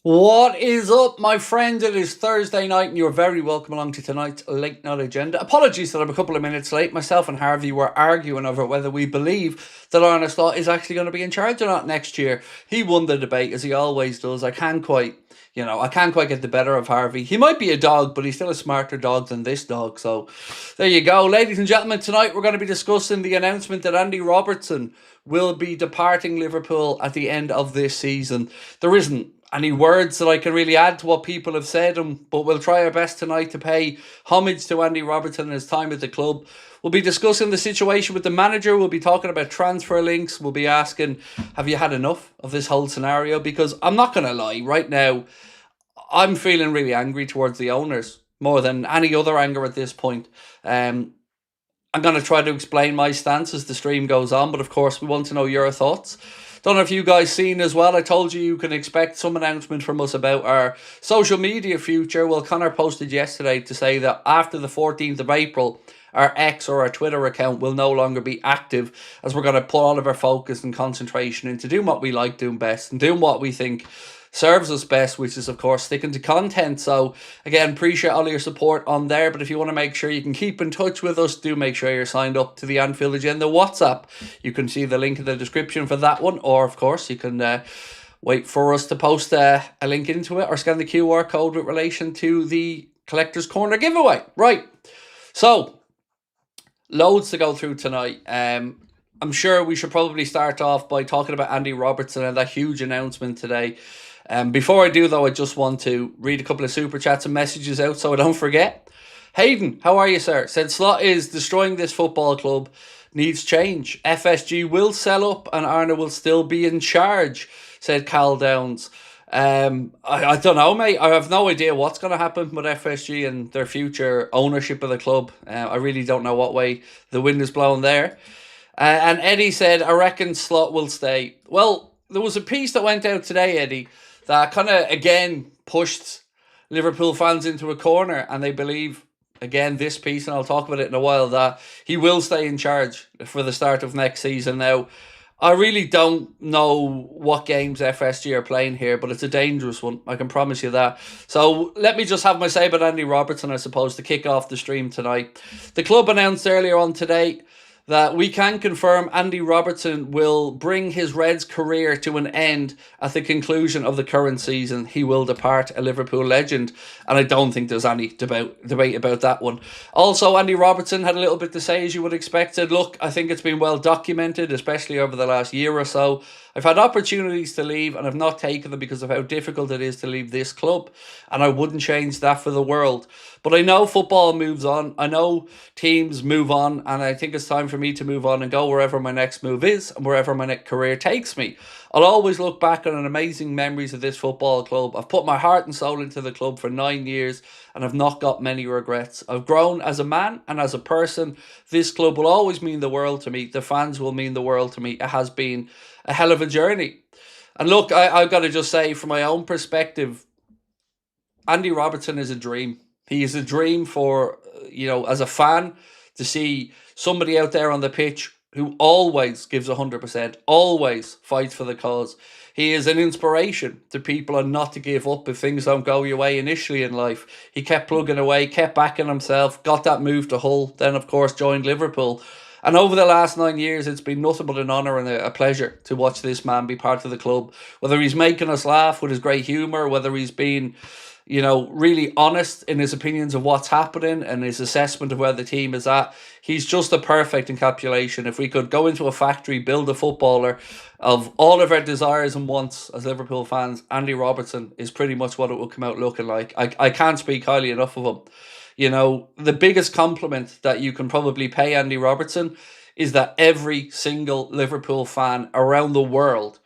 What is up, my friend? It is Thursday night, and you're very welcome along to tonight's late night agenda. Apologies that I'm a couple of minutes late. Myself and Harvey were arguing over whether we believe that Arne Slot is actually going to be in charge or not next year. He won the debate, as he always does. I can't quite get the better of Harvey. He might be a dog, but he's still a smarter dog than this dog. So there you go. Ladies and gentlemen, tonight we're going to be discussing the announcement that Andy Robertson will be departing Liverpool at the end of this season. There isn't any words that I can really add to what people have said, but we'll try our best tonight to pay homage to Andy Robertson and his time at the club. We'll be discussing the situation with the manager. We'll be talking about transfer links. We'll be asking, have you had enough of this whole scenario? Because I'm not going to lie, right now, I'm feeling really angry towards the owners more than any other anger at this point. I'm going to try to explain my stance as the stream goes on, but of course, we want to know your thoughts. Don't know if you guys seen as well. I told you can expect some announcement from us about our social media future. Well, Connor posted yesterday to say that after the 14th of April, our X or our Twitter account will no longer be active, as we're going to put all of our focus and concentration into doing what we like doing best and doing what we think serves us best, which is of course sticking to content. So again, appreciate all your support on there, but if you want to make sure you can keep in touch with us, do make sure you're signed up to the Anfield Agenda WhatsApp. You can see the link in the description for that one, or of course you can wait for us to post a link into it or scan the QR code with relation to the Collector's Corner giveaway. Right, so loads to go through tonight. I'm sure we should probably start off by talking about Andy Robertson and that huge announcement today. Before I do, though, I just want to read a couple of super chats and messages out so I don't forget. Hayden, how are you, sir? Said Slot is destroying this football club. Needs change. FSG will sell up and Arne will still be in charge, said Cal Downs. I don't know, mate. I have no idea what's going to happen with FSG and their future ownership of the club. I really don't know what way the wind is blowing there. And Eddie said, I reckon Slot will stay. Well, there was a piece that went out today, Eddie, that kind of, again, pushed Liverpool fans into a corner, and they believe, again, this piece, and I'll talk about it in a while, that he will stay in charge for the start of next season. Now, I really don't know what games FSG are playing here, but it's a dangerous one. I can promise you that. So let me just have my say about Andy Robertson, I suppose, to kick off the stream tonight. The club announced earlier on today that we can confirm Andy Robertson will bring his Reds career to an end at the conclusion of the current season. He will depart, a Liverpool legend, and I don't think there's any debate about that one. Also, Andy Robertson had a little bit to say, as you would expect. Said, look, I think it's been well documented, especially over the last year or so. I've had opportunities to leave and I've not taken them because of how difficult it is to leave this club, and I wouldn't change that for the world. But I know football moves on. I know teams move on, and I think it's time for me to move on and go wherever my next move is and wherever my next career takes me. I'll always look back on amazing memories of this football club. I've put my heart and soul into the club for 9 years and I've not got many regrets. I've grown as a man and as a person. This club will always mean the world to me. The fans will mean the world to me. It has been a hell of a journey. And look, I've got to just say, from my own perspective, Andy Robertson is a dream. He is a dream for, as a fan, to see somebody out there on the pitch who always gives 100%, always fights for the cause. He is an inspiration to people and not to give up if things don't go your way initially in life. He kept plugging away, kept backing himself, got that move to Hull, then of course joined Liverpool. And over the last 9 years, it's been nothing but an honour and a pleasure to watch this man be part of the club. Whether he's making us laugh with his great humour, whether he's been really honest in his opinions of what's happening and his assessment of where the team is at. He's just a perfect encapsulation. If we could go into a factory, build a footballer of all of our desires and wants as Liverpool fans, Andy Robertson is pretty much what it will come out looking like. I can't speak highly enough of him. The biggest compliment that you can probably pay Andy Robertson is that every single Liverpool fan around the world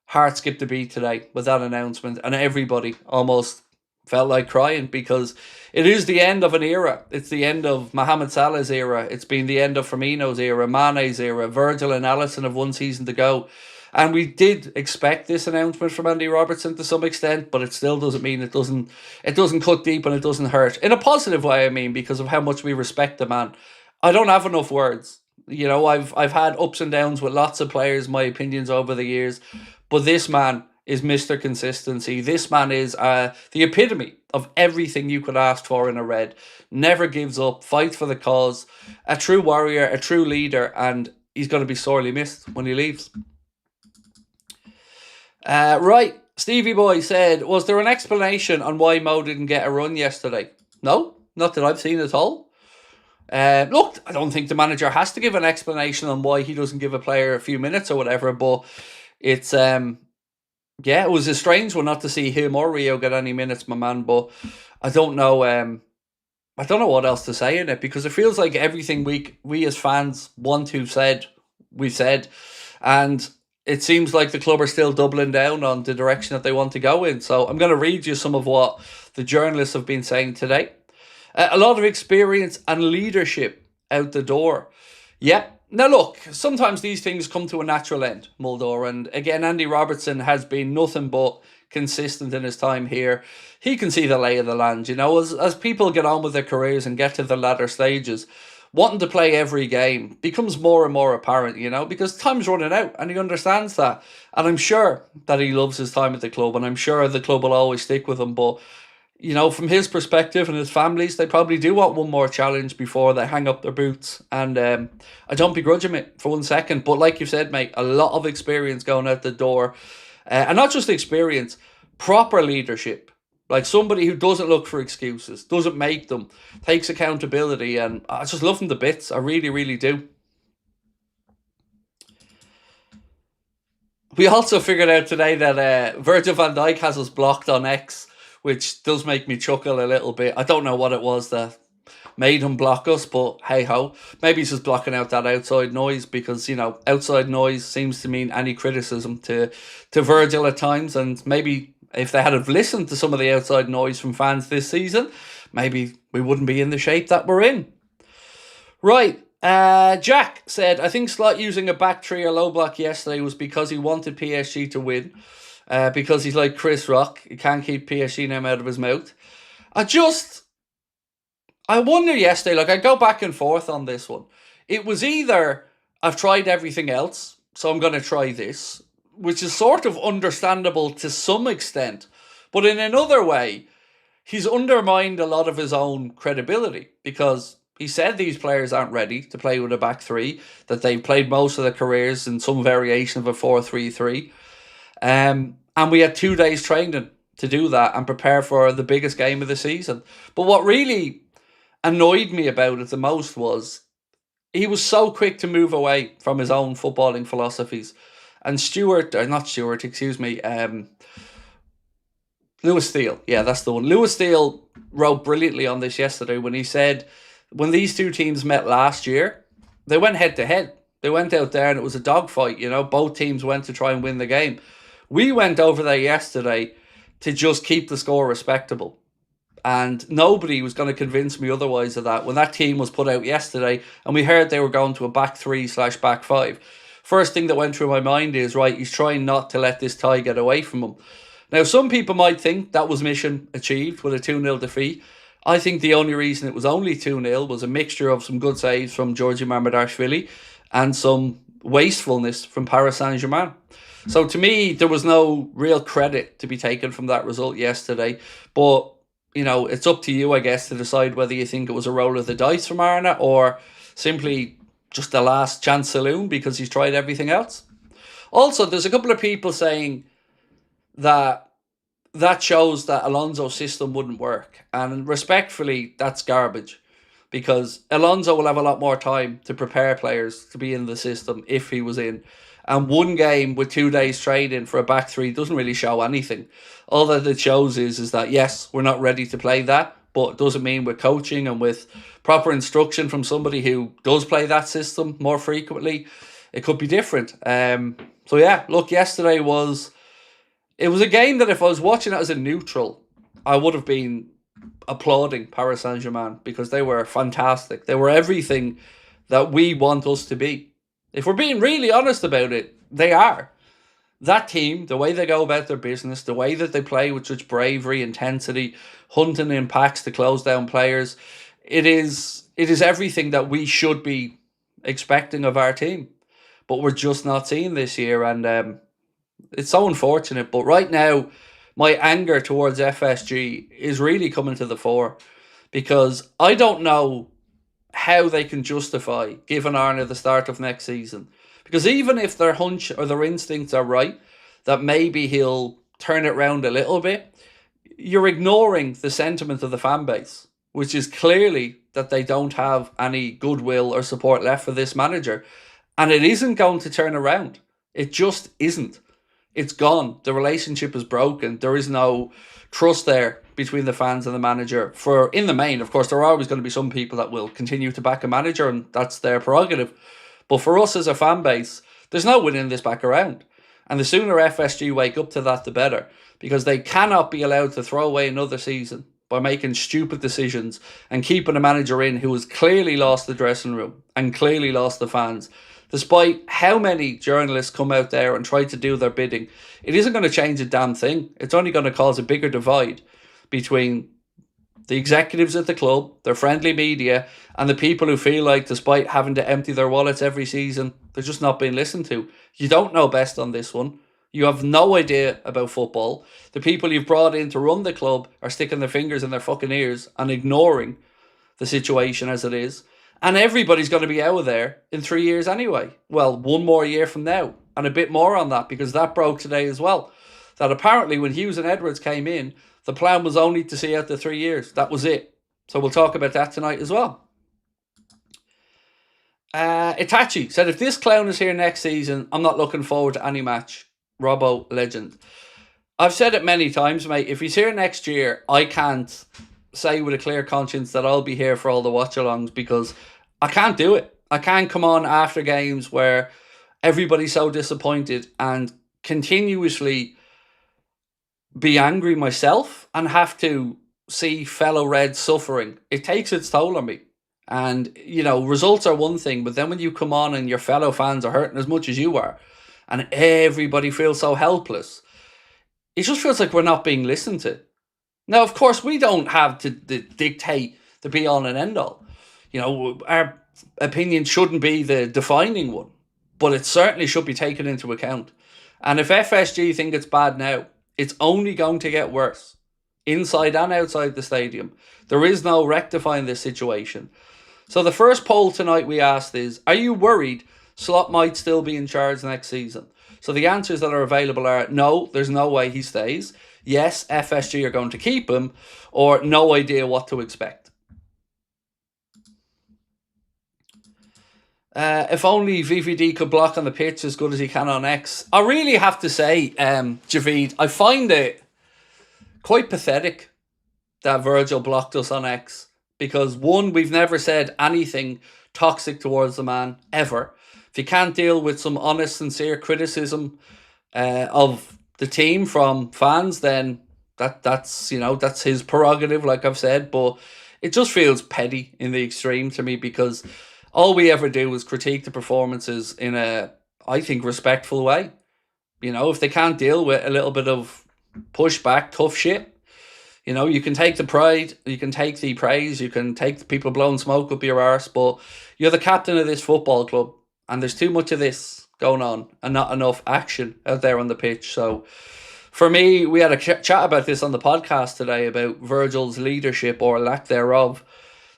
heart skipped a beat today with that announcement, and everybody almost felt like crying, because it is the end of an era. It's the end of Mohamed Salah's era. It's been the end of Firmino's era, Mane's era. Virgil and Alisson have one season to go. And we did expect this announcement from Andy Robertson to some extent, but it still doesn't mean it doesn't cut deep and it doesn't hurt. In a positive way, I mean, because of how much we respect the man. I don't have enough words. I've had ups and downs with lots of players, my opinions over the years, but this man is Mr. Consistency. This man is the epitome of everything you could ask for in a Red. Never gives up, fights for the cause, a true warrior, a true leader, and he's going to be sorely missed when he leaves. Right, Stevie Boy said, was there an explanation on why Mo didn't get a run yesterday? No, not that I've seen at all. Look, I don't think the manager has to give an explanation on why he doesn't give a player a few minutes or whatever, but it's, yeah, it was a strange one not to see him or Rio get any minutes, my man, but I don't know what else to say in it, because it feels like everything we as fans want to said, we've said, and it seems like the club are still doubling down on the direction that they want to go in. So I'm going to read you some of what the journalists have been saying today. A lot of experience and leadership out the door. Yep. Now look, sometimes these things come to a natural end, Mulder. And again, Andy Robertson has been nothing but consistent in his time here. He can see the lay of the land, you know, as people get on with their careers and get to the latter stages, wanting to play every game becomes more and more apparent, you know, because time's running out and he understands that. And I'm sure that he loves his time at the club, and I'm sure the club will always stick with him. But, you know, from his perspective and his family's, they probably do want one more challenge before they hang up their boots. And I don't begrudge him it for 1 second. But like you said, mate, a lot of experience going out the door. And not just experience, proper leadership. Like somebody who doesn't look for excuses, doesn't make them, takes accountability. And I just love him to bits. I really, really do. We also figured out today that Virgil van Dijk has us blocked on X, which does make me chuckle a little bit. I don't know what it was that made him block us, but hey ho. Maybe he's just blocking out that outside noise, because, you know, outside noise seems to mean any criticism to Virgil at times. And maybe if they had have listened to some of the outside noise from fans this season, maybe we wouldn't be in the shape that we're in. Right. Jack said, I think Slot using a back three or low block yesterday was because he wanted PSG to win. Because he's like Chris Rock. He can't keep PSG name out of his mouth. I wonder yesterday, like I go back and forth on this one. It was either I've tried everything else, so I'm going to try this, which is sort of understandable to some extent. But in another way, he's undermined a lot of his own credibility, because he said these players aren't ready to play with a back three, that they've played most of their careers in some variation of a 4-3-3. And we had 2 days training to do that and prepare for the biggest game of the season. But what really annoyed me about it the most was he was so quick to move away from his own footballing philosophies. And Lewis Steele. Yeah, that's the one. Lewis Steele wrote brilliantly on this yesterday when he said, when these two teams met last year, they went head to head. They went out there and it was a dogfight, you know. Both teams went to try and win the game. We went over there yesterday to just keep the score respectable. And nobody was going to convince me otherwise of that. When that team was put out yesterday and we heard they were going to a back three/back five, first thing that went through my mind is, right, he's trying not to let this tie get away from him. Now, some people might think that was mission achieved with a 2-0 defeat. I think the only reason it was only 2-0 was a mixture of some good saves from Georgi Marmadashvili and some wastefulness from Paris Saint-Germain. So to me, there was no real credit to be taken from that result yesterday. But, you know, it's up to you, I guess, to decide whether you think it was a roll of the dice from Arna or simply just a last chance saloon because he's tried everything else. Also, there's a couple of people saying that shows that Alonso's system wouldn't work. And respectfully, that's garbage, because Alonso will have a lot more time to prepare players to be in the system if he was in. And one game with 2 days training for a back three doesn't really show anything. All that it shows is that, yes, we're not ready to play that, but it doesn't mean with coaching and with proper instruction from somebody who does play that system more frequently, it could be different. So yeah, look, yesterday was a game that if I was watching it as a neutral, I would have been applauding Paris Saint-Germain because they were fantastic. They were everything that we want us to be. If we're being really honest about it, they are. That team, the way they go about their business, the way that they play with such bravery, intensity, hunting in packs to close down players, it is everything that we should be expecting of our team. But we're just not seeing this year. And It's so unfortunate. But right now, my anger towards FSG is really coming to the fore, because I don't know how they can justify giving Arne the start of next season. Because even if their hunch or their instincts are right, that maybe he'll turn it round a little bit, you're ignoring the sentiment of the fan base, which is clearly that they don't have any goodwill or support left for this manager. And it isn't going to turn around. It just isn't. It's gone. The relationship is broken. There is no trust there between the fans and the manager. For in the main, of course, there are always going to be some people that will continue to back a manager, and that's their prerogative. But for us as a fan base, there's no winning this back around. And the sooner FSG wake up to that, the better. Because they cannot be allowed to throw away another season by making stupid decisions and keeping a manager in who has clearly lost the dressing room and clearly lost the fans. Despite how many journalists come out there and try to do their bidding, it isn't going to change a damn thing. It's only going to cause a bigger divide between the executives at the club, their friendly media, and the people who feel like, despite having to empty their wallets every season, they're just not being listened to. You don't know best on this one. You have no idea about football. The people you've brought in to run the club are sticking their fingers in their fucking ears and ignoring the situation as it is. And everybody's going to be out of there in 3 years anyway. Well, 1 more year from now. And a bit more on that, because that broke today as well. That apparently when Hughes and Edwards came in, the plan was only to see out the 3 years. That was it. So we'll talk about that tonight as well. Itachi said, if this clown is here next season, I'm not looking forward to any match. Robbo legend. I've said it many times, mate. If he's here next year, I can't say with a clear conscience that I'll be here for all the watch-alongs, because I can't do it. I can't come on after games where everybody's so disappointed and continuously be angry myself and have to see fellow Reds suffering. It takes its toll on me. And, you know, results are one thing, but then when you come on and your fellow fans are hurting as much as you are, and everybody feels so helpless, it just feels like we're not being listened to. Now, of course, we don't have to dictate the be-all and end-all. You know, our opinion shouldn't be the defining one, but it certainly should be taken into account. And if FSG think it's bad now, it's only going to get worse, inside and outside the stadium. There is no rectifying this situation. So the first poll tonight we asked is, are you worried Slot might still be in charge next season? So the answers that are available are, no, there's no way he stays. Yes, FSG are going to keep him, or no idea what to expect. If only VVD could block on the pitch as good as he can on X. I really have to say, Javid, I find it quite pathetic that Virgil blocked us on X. Because one, we've never said anything toxic towards the man, ever. If he can't deal with some honest, sincere criticism of the team from fans, then that's his prerogative, like I've said. But it just feels petty in the extreme to me, because all we ever do is critique the performances in a, I think, respectful way. You know, if they can't deal with a little bit of pushback, tough shit, you know, you can take the pride, you can take the praise, you can take the people blowing smoke up your arse, but you're the captain of this football club, and there's too much of this going on and not enough action out there on the pitch. So for me, we had a chat about this on the podcast today, about Virgil's leadership or lack thereof.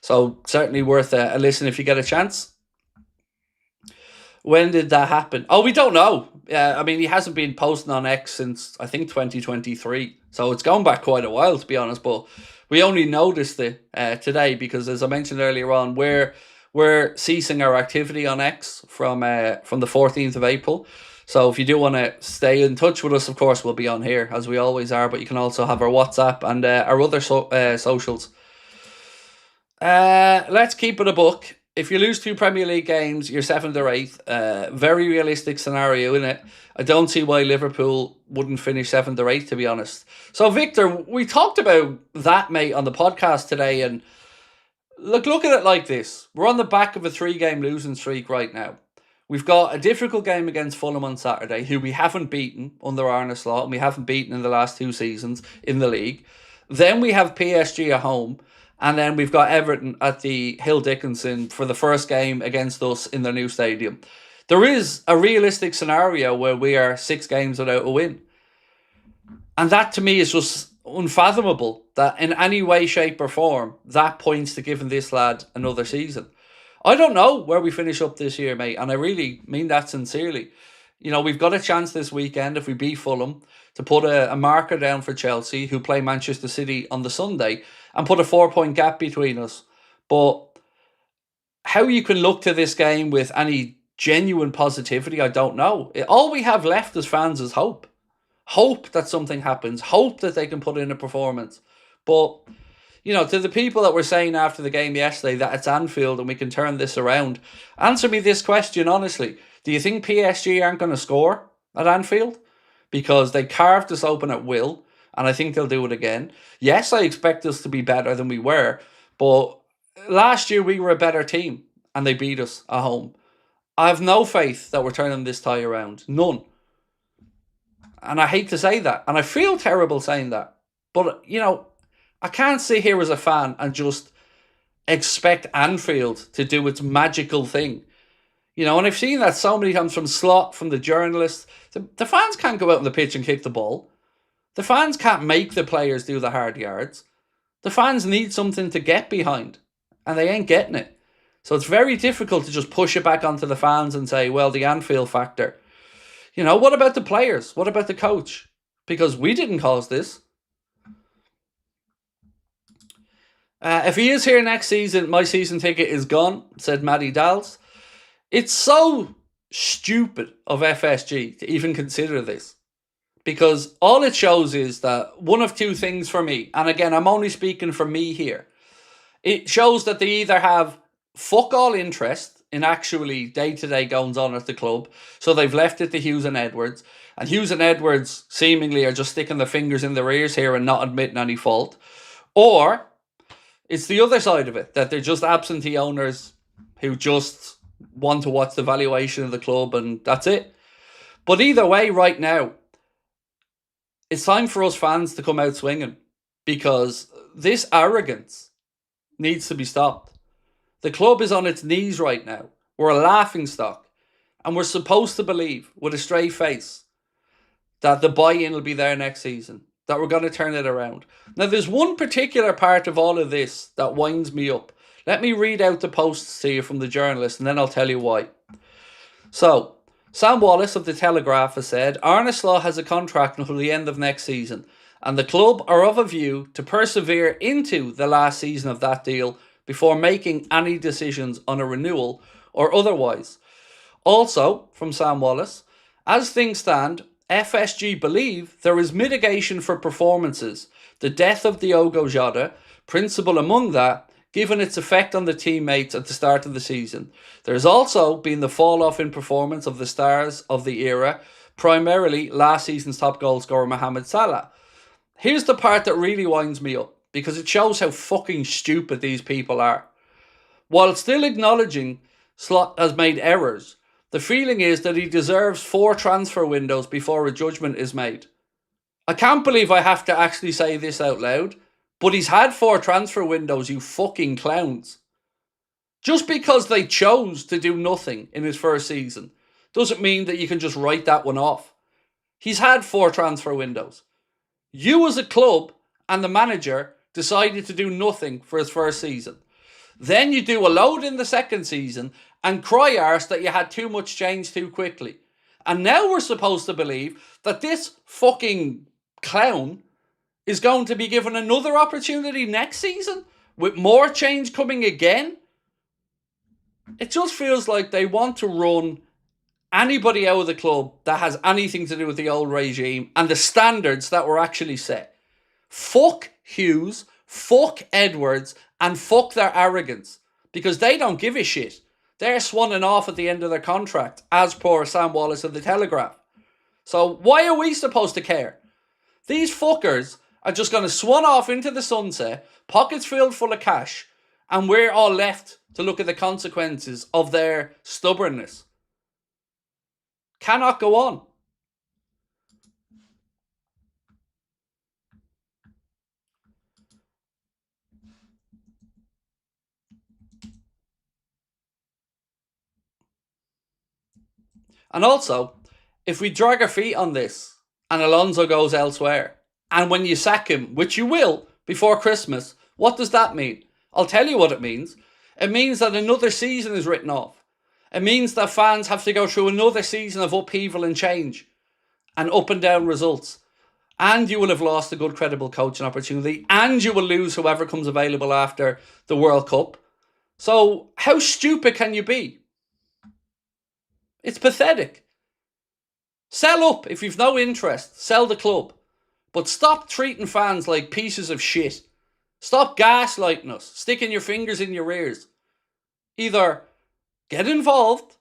So certainly worth a listen if you get a chance. When did that happen? Oh, we don't know. I mean, he hasn't been posting on X since, I think, 2023. So it's gone back quite a while, to be honest. But we only noticed it today because, as I mentioned earlier on, we're ceasing our activity on X from the 14th of April. So if you do want to stay in touch with us, of course, we'll be on here, as we always are. But you can also have our WhatsApp and our other socials. Let's keep it a book. If you lose 2 Premier League games, you're 7th or 8th. Very realistic scenario, isn't it? I don't see why Liverpool wouldn't finish 7th or 8th, to be honest. So, Victor, we talked about that, mate, on the podcast today. And look at it like this. We're on the back of a 3-game losing streak right now. We've got a difficult game against Fulham on Saturday, who we haven't beaten under Arne Slot, and we haven't beaten in the last 2 seasons in the league. Then we have PSG at home. And then we've got Everton at the Hill Dickinson for the first game against us in their new stadium. There is a realistic scenario where we are 6 games without a win. And that to me is just unfathomable that in any way, shape, or form that points to giving this lad another season. I don't know where we finish up this year, mate, and I really mean that sincerely. You know, we've got a chance this weekend if we beat Fulham to put a marker down for Chelsea, who play Manchester City on the Sunday, and put a 4 point gap between us. But how you can look to this game with any genuine positivity, I don't know. All we have left as fans is hope. Hope that something happens. Hope that they can put in a performance. But, you know, to the people that were saying after the game yesterday that it's Anfield and we can turn this around, answer me this question honestly. Do you think PSG aren't going to score at Anfield? Because they carved us open at will, and I think they'll do it again. Yes, I expect us to be better than we were, but last year we were a better team and they beat us at home. I have no faith that we're turning this tie around. None. And I hate to say that. And I feel terrible saying that. But, you know, I can't sit here as a fan and just expect Anfield to do its magical thing. You know, and I've seen that so many times from Slot, from the journalists. The fans can't go out on the pitch and kick the ball. The fans can't make the players do the hard yards. The fans need something to get behind. And they ain't getting it. So it's very difficult to just push it back onto the fans and say, well, the Anfield factor. You know, what about the players? What about the coach? Because we didn't cause this. If he is here next season, my season ticket is gone, said Matty Dals. It's so stupid of FSG to even consider this. Because all it shows is that one of two things for me, and again, I'm only speaking for me here. It shows that they either have fuck all interest in actually day-to-day goings on at the club, so they've left it to Hughes and Edwards, and Hughes and Edwards seemingly are just sticking their fingers in their ears here and not admitting any fault, or it's the other side of it, that they're just absentee owners who just want to watch the valuation of the club and that's it. But either way, right now, it's time for us fans to come out swinging, because this arrogance needs to be stopped. The club is on its knees right now. We're a laughingstock. And we're supposed to believe, with a straight face, that the buy-in will be there next season. That we're going to turn it around. Now, there's one particular part of all of this that winds me up. Let me read out the posts to you from the journalist, and then I'll tell you why. So, Sam Wallace of The Telegraph has said, Arne Slot has a contract until the end of next season, and the club are of a view to persevere into the last season of that deal before making any decisions on a renewal or otherwise. Also, from Sam Wallace, as things stand, FSG believe there is mitigation for performances, the death of Diogo Jota, principal among that, given its effect on the teammates at the start of the season. There has also been the fall-off in performance of the stars of the era, primarily last season's top goal scorer Mohamed Salah. Here's the part that really winds me up, because it shows how fucking stupid these people are. While still acknowledging Slot has made errors, the feeling is that he deserves 4 transfer windows before a judgment is made. I can't believe I have to actually say this out loud, but he's had 4 transfer windows, you fucking clowns. Just because they chose to do nothing in his first season doesn't mean that you can just write that one off. He's had 4 transfer windows. You as a club and the manager decided to do nothing for his first season. Then you do a load in the second season and cry arse that you had too much change too quickly. And now we're supposed to believe that this fucking clown is going to be given another opportunity next season with more change coming again. It just feels like they want to run anybody out of the club that has anything to do with the old regime and the standards that were actually set. Fuck Hughes, fuck Edwards, and fuck their arrogance. Because they don't give a shit. They're swanning off at the end of their contract, as per Sam Wallace of The Telegraph. So why are we supposed to care? These fuckers are just going to swan off into the sunset, pockets filled full of cash, and we're all left to look at the consequences of their stubbornness. Cannot go on. And also, if we drag our feet on this and Alonso goes elsewhere, and when you sack him, which you will before Christmas, what does that mean? I'll tell you what it means. It means that another season is written off. It means that fans have to go through another season of upheaval and change and up and down results. And you will have lost a good, credible coaching opportunity, and you will lose whoever comes available after the World Cup. So how stupid can you be? It's pathetic. Sell up if you've no interest. Sell the club. But stop treating fans like pieces of shit. Stop gaslighting us. Sticking your fingers in your ears. Either get involved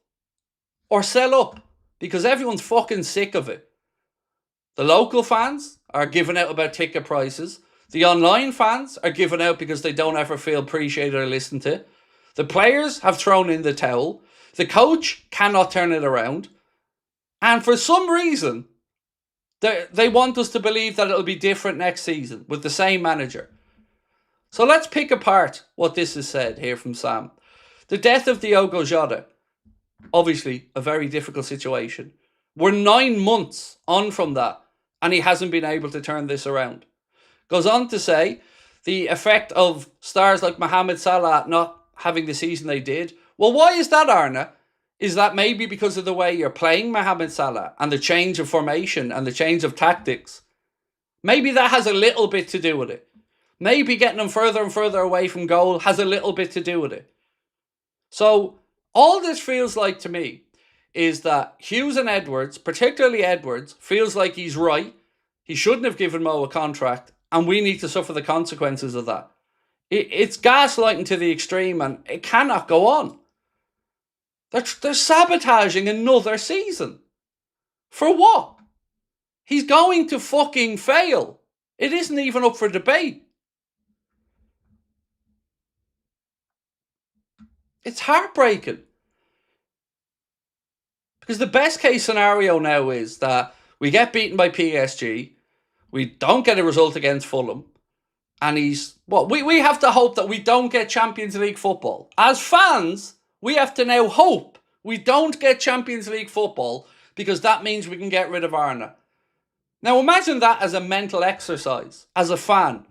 or sell up, because everyone's fucking sick of it. The local fans are giving out about ticket prices. The online fans are giving out because they don't ever feel appreciated or listened to. The players have thrown in the towel. The coach cannot turn it around. And for some reason, they want us to believe that it'll be different next season with the same manager. So let's pick apart what this is said here from Sam. The death of Diogo Jota. Obviously, a very difficult situation. We're 9 months on from that, and he hasn't been able to turn this around. Goes on to say the effect of stars like Mohamed Salah not having the season they did. Well, why is that, Arna? Is that maybe because of the way you're playing Mohamed Salah and the change of formation and the change of tactics? Maybe that has a little bit to do with it. Maybe getting him further and further away from goal has a little bit to do with it. So all this feels like to me is that Hughes and Edwards, particularly Edwards, feels like he's right. He shouldn't have given Mo a contract, and we need to suffer the consequences of that. It's gaslighting to the extreme, and it cannot go on. They're sabotaging another season. For what? He's going to fucking fail. It isn't even up for debate. It's heartbreaking. Because the best case scenario now is that we get beaten by PSG, we don't get a result against Fulham, and we have to hope that we don't get Champions League football. As fans, we have to now hope we don't get Champions League football, because that means we can get rid of Arna. Now imagine that as a mental exercise, as a fan.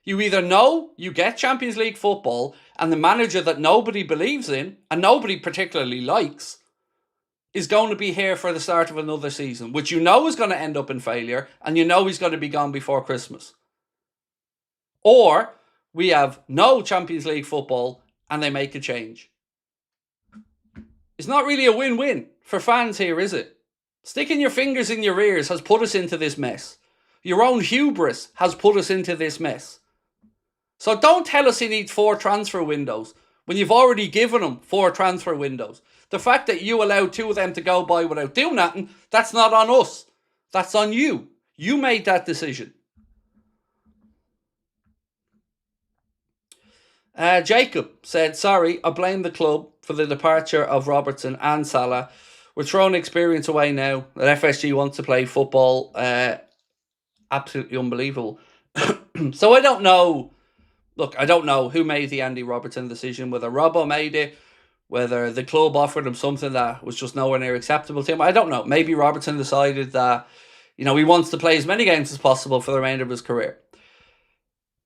You either know you get Champions League football, and the manager that nobody believes in, and nobody particularly likes, is going to be here for the start of another season, which you know is going to end up in failure, and you know he's going to be gone before Christmas. Or we have no Champions League football, and they make a change. It's not really a win-win for fans here, is it? Sticking your fingers in your ears has put us into this mess. Your own hubris has put us into this mess. So don't tell us he needs 4 transfer windows when you've already given him 4 transfer windows. The fact that you allowed 2 of them to go by without doing nothing, that's not on us. That's on you. You made that decision. Jacob said, sorry, I blame the club for the departure of Robertson and Salah. We're throwing experience away now. That FSG wants to play football. Absolutely unbelievable. So I don't know. Look, I don't know who made the Andy Robertson decision, whether Robbo made it, whether the club offered him something that was just nowhere near acceptable to him. I don't know. Maybe Robertson decided that, he wants to play as many games as possible for the remainder of his career.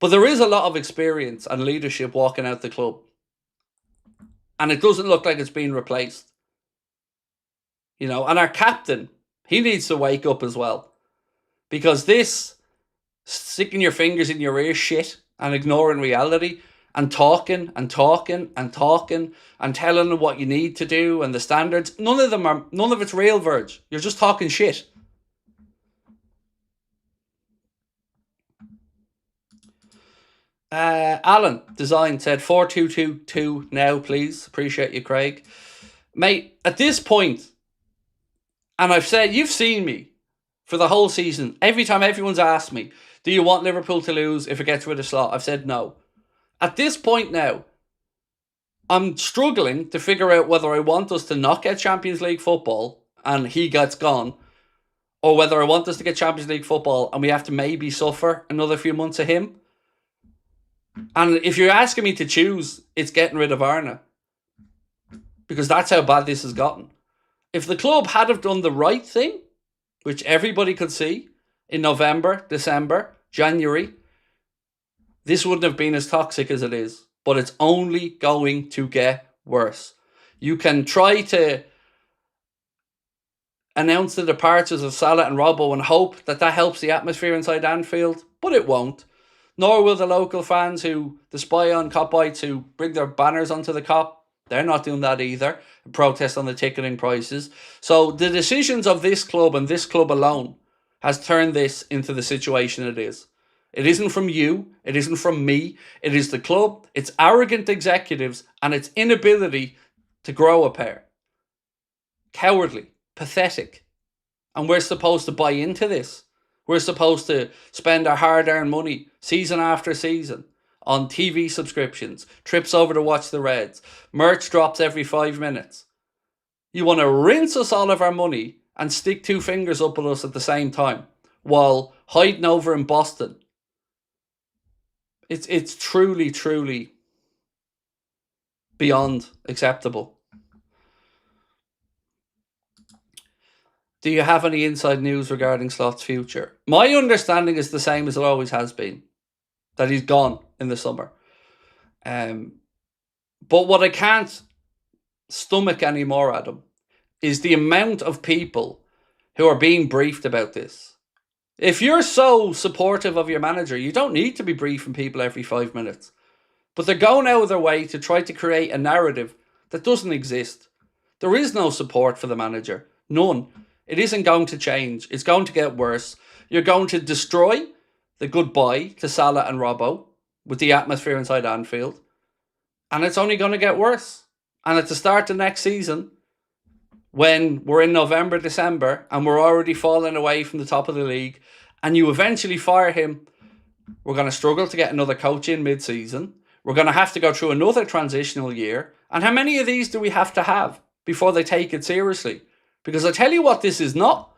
But there is a lot of experience and leadership walking out the club. And it doesn't look like it's being replaced. And our captain, he needs to wake up as well. Because this sticking your fingers in your ear shit and ignoring reality and talking and talking and talking and telling them what you need to do and the standards, none of it's real, Verge. You're just talking shit. Alan Design said 4-2-2-2 now, please. Appreciate you, Craig. Mate, at this point, and I've said, you've seen me for the whole season. Every time everyone's asked me, do you want Liverpool to lose if it gets rid of Slot? I've said no. At this point now, I'm struggling to figure out whether I want us to not get Champions League football and he gets gone, or whether I want us to get Champions League football and we have to maybe suffer another few months of him. And if you're asking me to choose, it's getting rid of Arna. Because that's how bad this has gotten. If the club had have done the right thing, which everybody could see in November, December, January, this wouldn't have been as toxic as it is. But it's only going to get worse. You can try to announce the departures of Salah and Robbo and hope that that helps the atmosphere inside Anfield, but it won't. Nor will the local fans who, the spy on Copites who bring their banners onto the Cop. They're not doing that either. Protest on the ticketing prices. So the decisions of this club and this club alone has turned this into the situation it is. It isn't from you. It isn't from me. It is the club, its arrogant executives, and its inability to grow a pair. Cowardly. Pathetic. And we're supposed to buy into this. We're supposed to spend our hard-earned money season after season on TV subscriptions, trips over to watch the Reds, merch drops every 5 minutes. You want to rinse us all of our money and stick two fingers up at us at the same time while hiding over in Boston. It's truly, truly beyond acceptable. Do you have any inside news regarding Slot's future? My understanding is the same as it always has been, that he's gone in the summer. But what I can't stomach anymore, Adam, is the amount of people who are being briefed about this. If you're so supportive of your manager, you don't need to be briefing people every 5 minutes. But they're going out of their way to try to create a narrative that doesn't exist. There is no support for the manager. None. It isn't going to change. It's going to get worse. You're going to destroy the goodbye to Salah and Robbo with the atmosphere inside Anfield. And it's only going to get worse. And at the start of next season, when we're in November, December, and we're already falling away from the top of the league, and you eventually fire him, we're going to struggle to get another coach in mid-season. We're going to have to go through another transitional year. And how many of these do we have to have before they take it seriously? Because I tell you what this is not.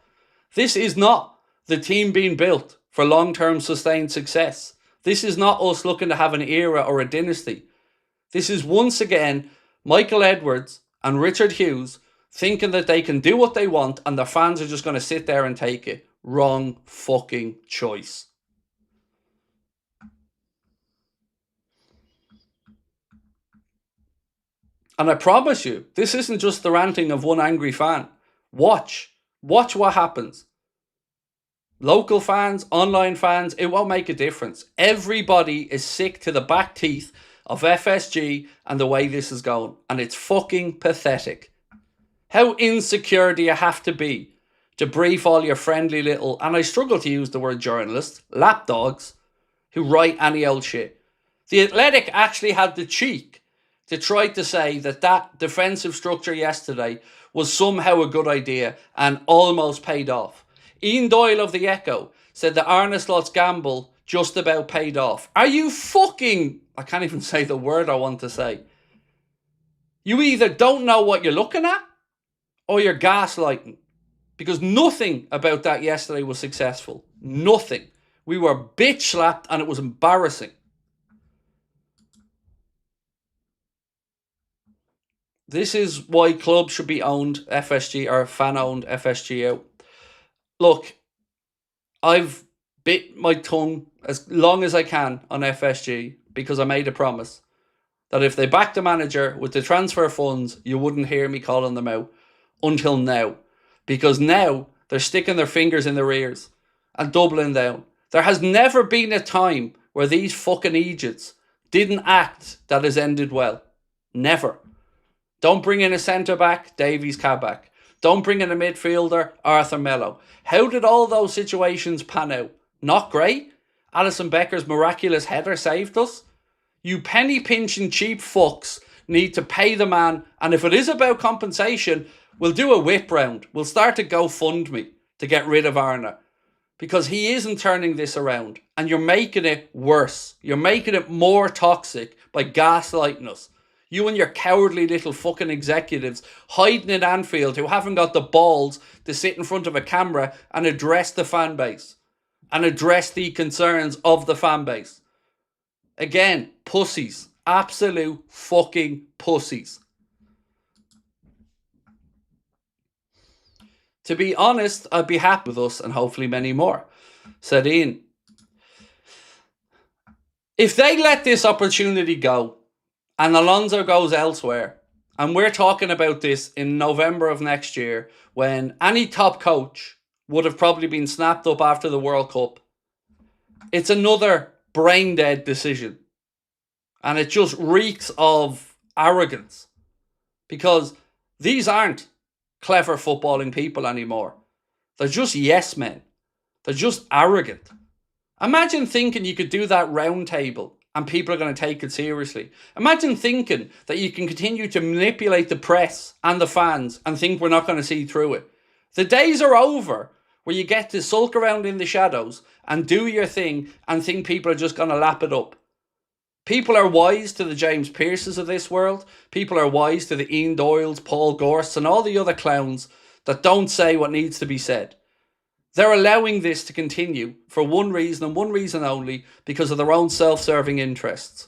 This is not the team being built for long-term sustained success. This is not us looking to have an era or a dynasty. This is once again Michael Edwards and Richard Hughes thinking that they can do what they want and the fans are just going to sit there and take it. Wrong fucking choice. And I promise you, this isn't just the ranting of one angry fan. Watch what happens. Local fans, online fans, it won't make a difference. Everybody is sick to the back teeth of FSG and the way this is going. And it's fucking pathetic. How insecure do you have to be to brief all your friendly little, and I struggle to use the word journalists, lapdogs, who write any old shit. The Athletic actually had the cheek to try to say that that defensive structure yesterday was somehow a good idea and almost paid off. Ian Doyle of the Echo said that Arne Slot's gamble just about paid off. Are you fucking... I can't even say the word I want to say. You either don't know what you're looking at or you're gaslighting. Because nothing about that yesterday was successful. Nothing. We were bitch slapped and it was embarrassing. This is why clubs should be owned FSG or fan-owned FSG out. Look, I've bit my tongue as long as I can on FSG because I made a promise that if they back the manager with the transfer funds, you wouldn't hear me calling them out until now. Because now they're sticking their fingers in their ears and doubling down. There has never been a time where these fucking idiots didn't act that has ended well. Never. Don't bring in a centre-back, Davies Kabak. Don't bring in a midfielder, Arthur Mello. How did all those situations pan out? Not great. Alison Becker's miraculous header saved us. You penny-pinching cheap fucks need to pay the man, and if it is about compensation, we'll do a whip round. We'll start a GoFundMe to get rid of Arne. Because he isn't turning this around. And you're making it worse. You're making it more toxic by gaslighting us. You and your cowardly little fucking executives hiding in Anfield who haven't got the balls to sit in front of a camera and address the fan base. And address the concerns of the fan base. Again, pussies. Absolute fucking pussies. To be honest, I'd be happy with us and hopefully many more, said Ian. If they let this opportunity go and Alonso goes elsewhere, and we're talking about this in November of next year, when any top coach would have probably been snapped up after the World Cup, it's another brain dead decision. And it just reeks of arrogance. Because these aren't clever footballing people anymore. They're just yes men. They're just arrogant. Imagine thinking you could do that round table and people are going to take it seriously. Imagine thinking that you can continue to manipulate the press and the fans and think we're not going to see through it. The days are over where you get to sulk around in the shadows and do your thing and think people are just going to lap it up. People are wise to the James Pearces of this world. People are wise to the Ian Doyles, Paul Gorsts and all the other clowns that don't say what needs to be said. They're allowing this to continue for one reason and one reason only, because of their own self-serving interests.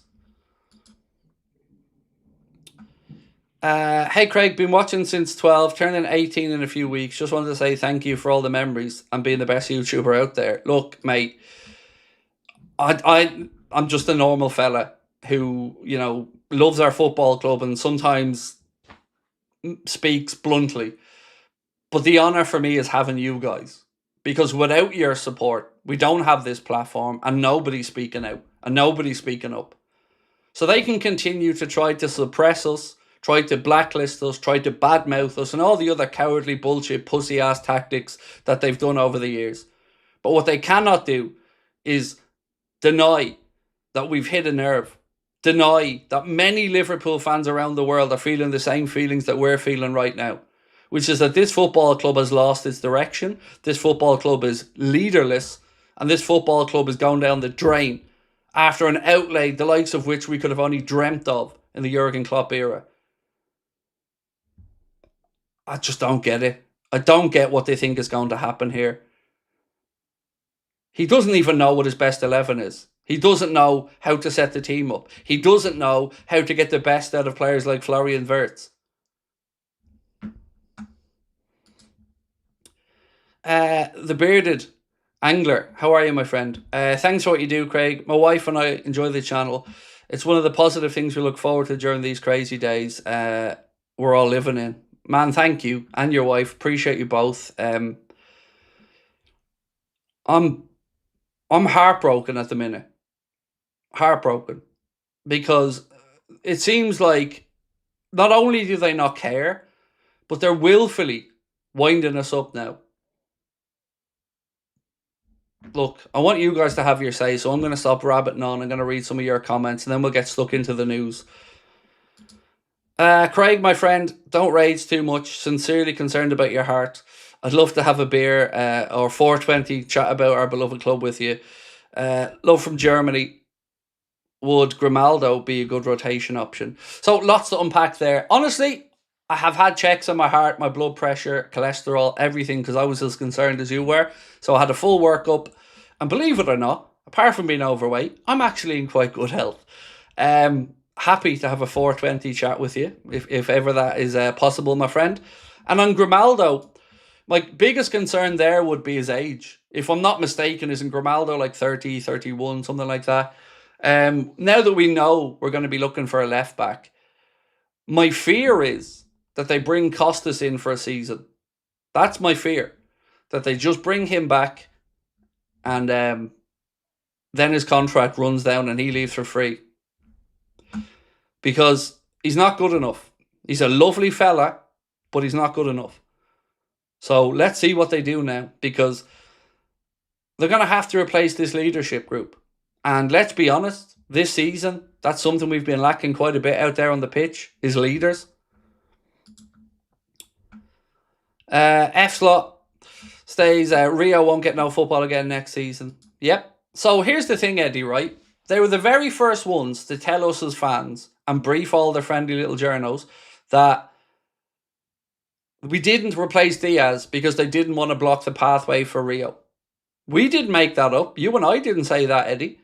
Hey Craig, been watching since 12, turning 18 in a few weeks. Just wanted to say thank you for all the memories and being the best YouTuber out there. Look, mate, I'm just a normal fella who, you know, loves our football club and sometimes speaks bluntly. But the honour for me is having you guys. Because without your support, we don't have this platform and nobody's speaking out and nobody's speaking up. So they can continue to try to suppress us, try to blacklist us, try to badmouth us and all the other cowardly bullshit pussy ass tactics that they've done over the years. But what they cannot do is deny that we've hit a nerve. Deny that many Liverpool fans around the world are feeling the same feelings that we're feeling right now. Which is that this football club has lost its direction, this football club is leaderless, and this football club is going down the drain after an outlay the likes of which we could have only dreamt of in the Jurgen Klopp era. I just don't get it. I don't get what they think is going to happen here. He doesn't even know what his best 11 is. He doesn't know how to set the team up. He doesn't know how to get the best out of players like Florian Wirtz. The Bearded Angler, how are you, my friend? Thanks for what you do, Craig. My wife and I enjoy the channel. It's one of the positive things we look forward to during these crazy days we're all living in. Man, thank you, and your wife. Appreciate you both. I'm heartbroken at the minute. Heartbroken. Because it seems like not only do they not care, but they're willfully winding us up now. Look, I want you guys to have your say, so I'm going to stop rabbiting on. I'm going to read some of your comments, and then we'll get stuck into the news. Craig, my friend, don't rage too much. Sincerely concerned about your heart. I'd love to have a beer or 420 chat about our beloved club with you. Love from Germany. Would Grimaldo be a good rotation option? So lots to unpack there. Honestly, I have had checks on my heart, my blood pressure, cholesterol, everything, because I was as concerned as you were. So I had a full workup. And believe it or not, apart from being overweight, I'm actually in quite good health. Happy to have a 420 chat with you, if ever that is possible, my friend. And on Grimaldo, my biggest concern there would be his age. If I'm not mistaken, isn't Grimaldo like 30, 31, something like that? Now that we know we're going to be looking for a left back, my fear is that they bring Costas in for a season. That's my fear. That they just bring him back and then his contract runs down and he leaves for free. Because he's not good enough. He's a lovely fella, but he's not good enough. So let's see what they do now, because they're going to have to replace this leadership group. And let's be honest, this season, that's something we've been lacking quite a bit out there on the pitch, is leaders. Slot stays, Rio won't get no football again next season. Yep. So here's the thing, Eddie, right? They were the very first ones to tell us as fans and brief all their friendly little journos that we didn't replace Diaz because they didn't want to block the pathway for Rio. We didn't make that up. You and I didn't say that, Eddie.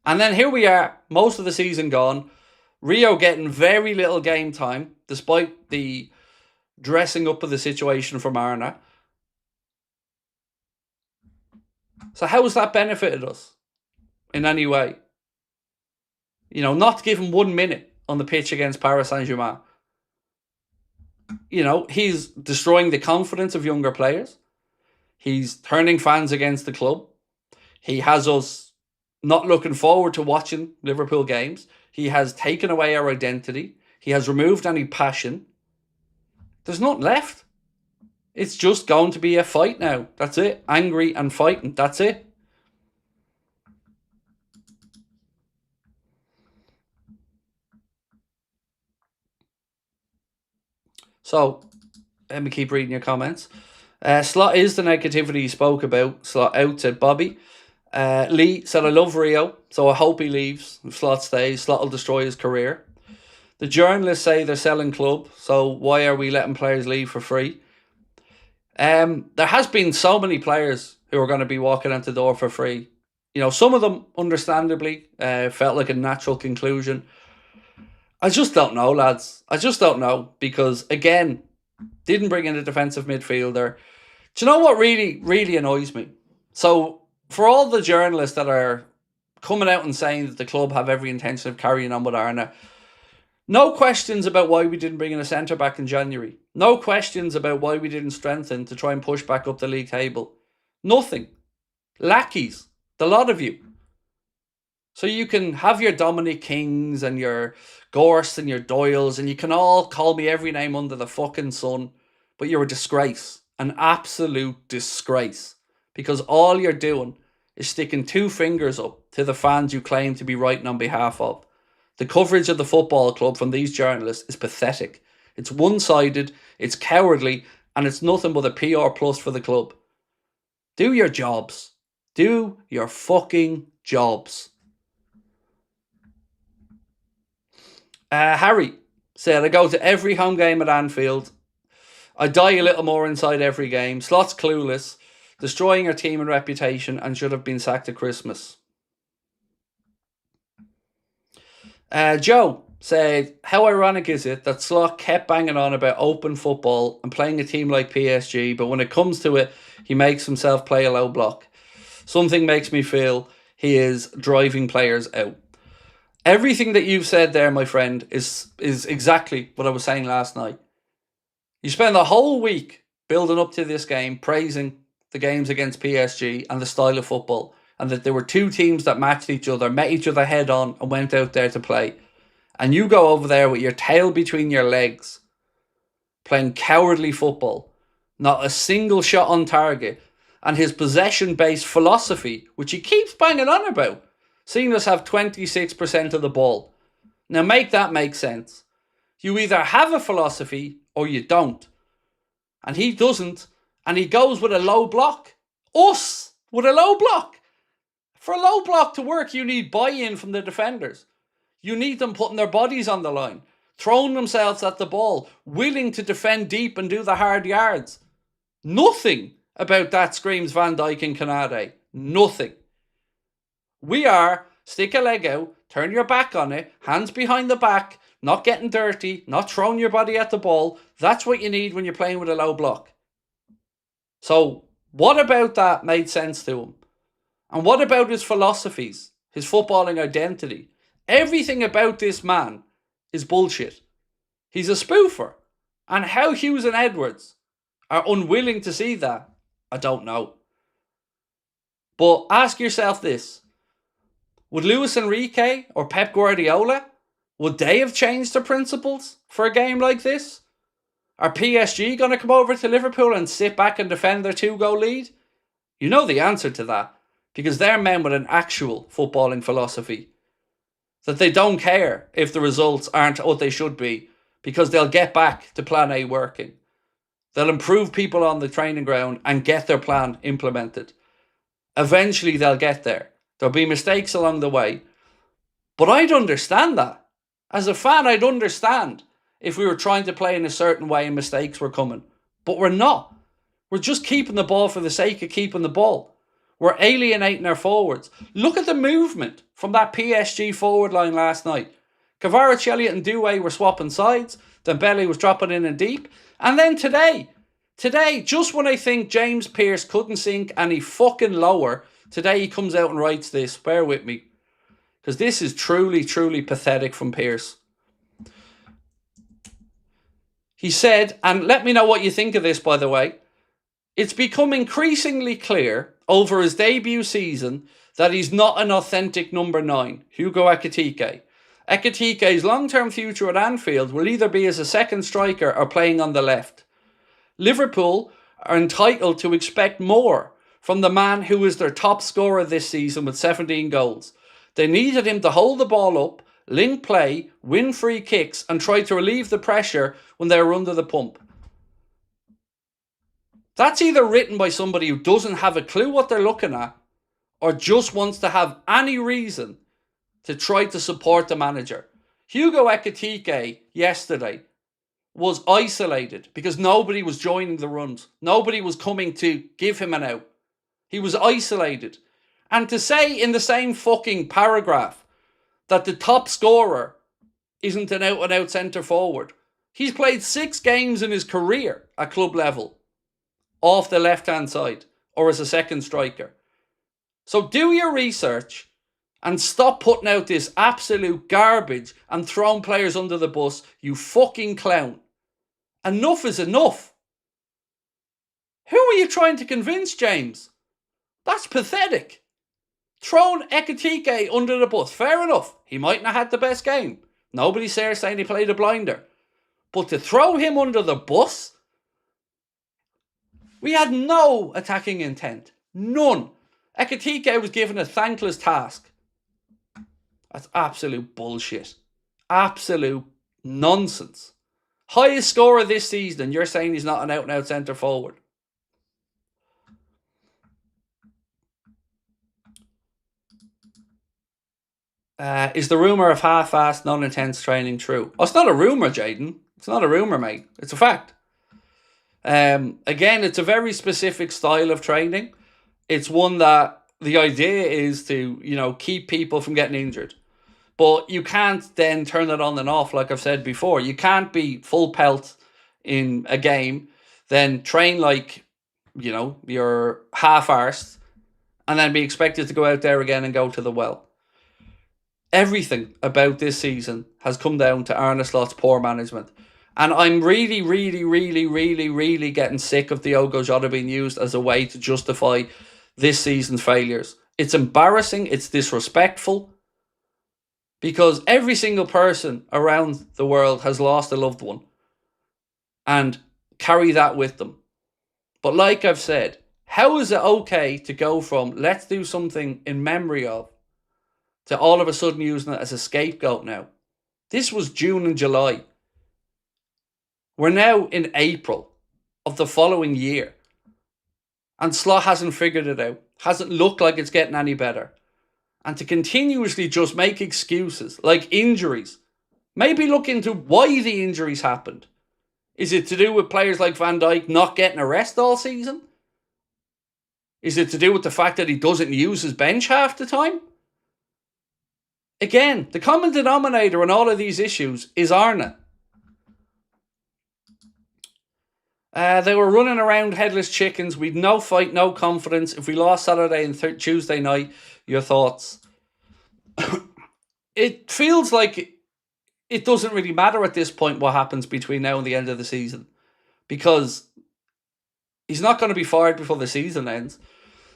And then here we are, most of the season gone. Rio getting very little game time, despite the dressing up of the situation from Arna. So how has that benefited us in any way? You know, not to give him 1 minute on the pitch against Paris Saint-Germain. You know, he's destroying the confidence of younger players. He's turning fans against the club. He has us not looking forward to watching Liverpool games. He has taken away our identity. He has removed any passion. There's nothing left. It's just going to be a fight now. That's it. Angry and fighting. That's it. So, let me keep reading your comments. Slot is the negativity he spoke about. Slot out, said Bobby. Lee said, I love Rio, so I hope he leaves. If Slot stays, Slot will destroy his career. The journalists say they're selling club, so why are we letting players leave for free? There has been so many players who are going to be walking out the door for free. You know, some of them, understandably, felt like a natural conclusion. I just don't know, lads. I just don't know, because, again, didn't bring in a defensive midfielder. Do you know what really, really annoys me? So, for all the journalists that are coming out and saying that the club have every intention of carrying on with Arna, no questions about why we didn't bring in a centre-back in January. No questions about why we didn't strengthen to try and push back up the league table. Nothing. Lackeys. The lot of you. So you can have your Dominic Kings and your Gorst and your Doyles, and you can all call me every name under the fucking sun, but you're a disgrace. An absolute disgrace. Because all you're doing is sticking two fingers up to the fans you claim to be writing on behalf of. The coverage of the football club from these journalists is pathetic. It's one-sided, it's cowardly, and it's nothing but a PR plus for the club. Do your jobs. Do your fucking jobs. Harry said, I go to every home game at Anfield. I die a little more inside every game. Slot's clueless, destroying our team and reputation, and should have been sacked at Christmas. Joe said, how ironic is it that Slot kept banging on about open football and playing a team like PSG, but when it comes to it, he makes himself play a low block. Something makes me feel he is driving players out. Everything that you've said there, my friend, is exactly what I was saying last night. You spend the whole week building up to this game, praising the games against PSG and the style of football, and that there were two teams that matched each other, met each other head on, and went out there to play. And you go over there with your tail between your legs, playing cowardly football, not a single shot on target, and his possession-based philosophy, which he keeps banging on about, seeing us have 26% of the ball. Now make that make sense. You either have a philosophy or you don't. And he doesn't, and he goes with a low block. Us with a low block. For a low block to work, you need buy-in from the defenders. You need them putting their bodies on the line, throwing themselves at the ball, willing to defend deep and do the hard yards. Nothing about that screams Van Dijk and Canade. Nothing. We are, stick a leg out, turn your back on it, hands behind the back, not getting dirty, not throwing your body at the ball. That's what you need when you're playing with a low block. So, what about that made sense to him? And what about his philosophies, his footballing identity? Everything about this man is bullshit. He's a spoofer. And how Hughes and Edwards are unwilling to see that, I don't know. But ask yourself this. Would Luis Enrique or Pep Guardiola, would they have changed their principles for a game like this? Are PSG going to come over to Liverpool and sit back and defend their 2-goal lead? You know the answer to that. Because they're men with an actual footballing philosophy. That they don't care if the results aren't what they should be, because they'll get back to plan A working. They'll improve people on the training ground and get their plan implemented. Eventually they'll get there. There'll be mistakes along the way. But I'd understand that. As a fan, I'd understand if we were trying to play in a certain way and mistakes were coming. But we're not. We're just keeping the ball for the sake of keeping the ball. We're alienating our forwards. Look at the movement from that PSG forward line last night. Kvaratskhelia and Doué were swapping sides. Dembele was dropping in and deep. And then today, just when I think James Pearce couldn't sink any fucking lower, Today he comes out and writes this. Bear with me. Because this is truly, truly pathetic from Pearce. He said, and let me know what you think of this, by the way. It's become increasingly clear over his debut season that he's not an authentic number 9, Hugo Ekitike. Ekitike's long-term future at Anfield will either be as a second striker or playing on the left. Liverpool are entitled to expect more from the man who is their top scorer this season with 17 goals. They needed him to hold the ball up, link play, win free kicks and try to relieve the pressure when they were under the pump. That's either written by somebody who doesn't have a clue what they're looking at or just wants to have any reason to try to support the manager. Hugo Ekitike yesterday was isolated because nobody was joining the runs. Nobody was coming to give him an out. He was isolated. And to say in the same fucking paragraph that the top scorer isn't an out-and-out centre forward. He's played 6 games in his career at club level off the left-hand side or as a second striker. So do your research and stop putting out this absolute garbage and throwing players under the bus, you fucking clown. Enough is enough. Who are you trying to convince, James? That's pathetic. Throwing Ekitike under the bus, fair enough. He mightn't have had the best game. Nobody's there saying he played a blinder. But to throw him under the bus? We had no attacking intent. None. Ekitike was given a thankless task. That's absolute bullshit. Absolute nonsense. Highest scorer this season, and you're saying he's not an out-and-out centre forward. Is the rumour of half-assed, non-intense training true? Oh, it's not a rumour, Jaden. It's not a rumour, mate. It's a fact. Again, it's a very specific style of training. It's one that the idea is to, keep people from getting injured. But you can't then turn it on and off, like I've said before. You can't be full pelt in a game, then train like, you're half-arsed, and then be expected to go out there again and go to the well. Everything about this season has come down to Arne Slot's poor management. And I'm really, really, really, really, really getting sick of Diogo Jota being used as a way to justify this season's failures. It's embarrassing. It's disrespectful. Because every single person around the world has lost a loved one. And carry that with them. But like I've said, how is it okay to go from let's do something in memory of to all of a sudden using it as a scapegoat now? This was June and July. We're now in April of the following year. And Slot hasn't figured it out. Hasn't looked like it's getting any better. And to continuously just make excuses like injuries. Maybe look into why the injuries happened. Is it to do with players like Van Dijk not getting a rest all season? Is it to do with the fact that he doesn't use his bench half the time? Again, the common denominator in all of these issues is Arne. They were running around headless chickens. We'd no fight, no confidence. If we lost Saturday and Tuesday night, your thoughts? It feels like it doesn't really matter at this point what happens between now and the end of the season. Because he's not going to be fired before the season ends.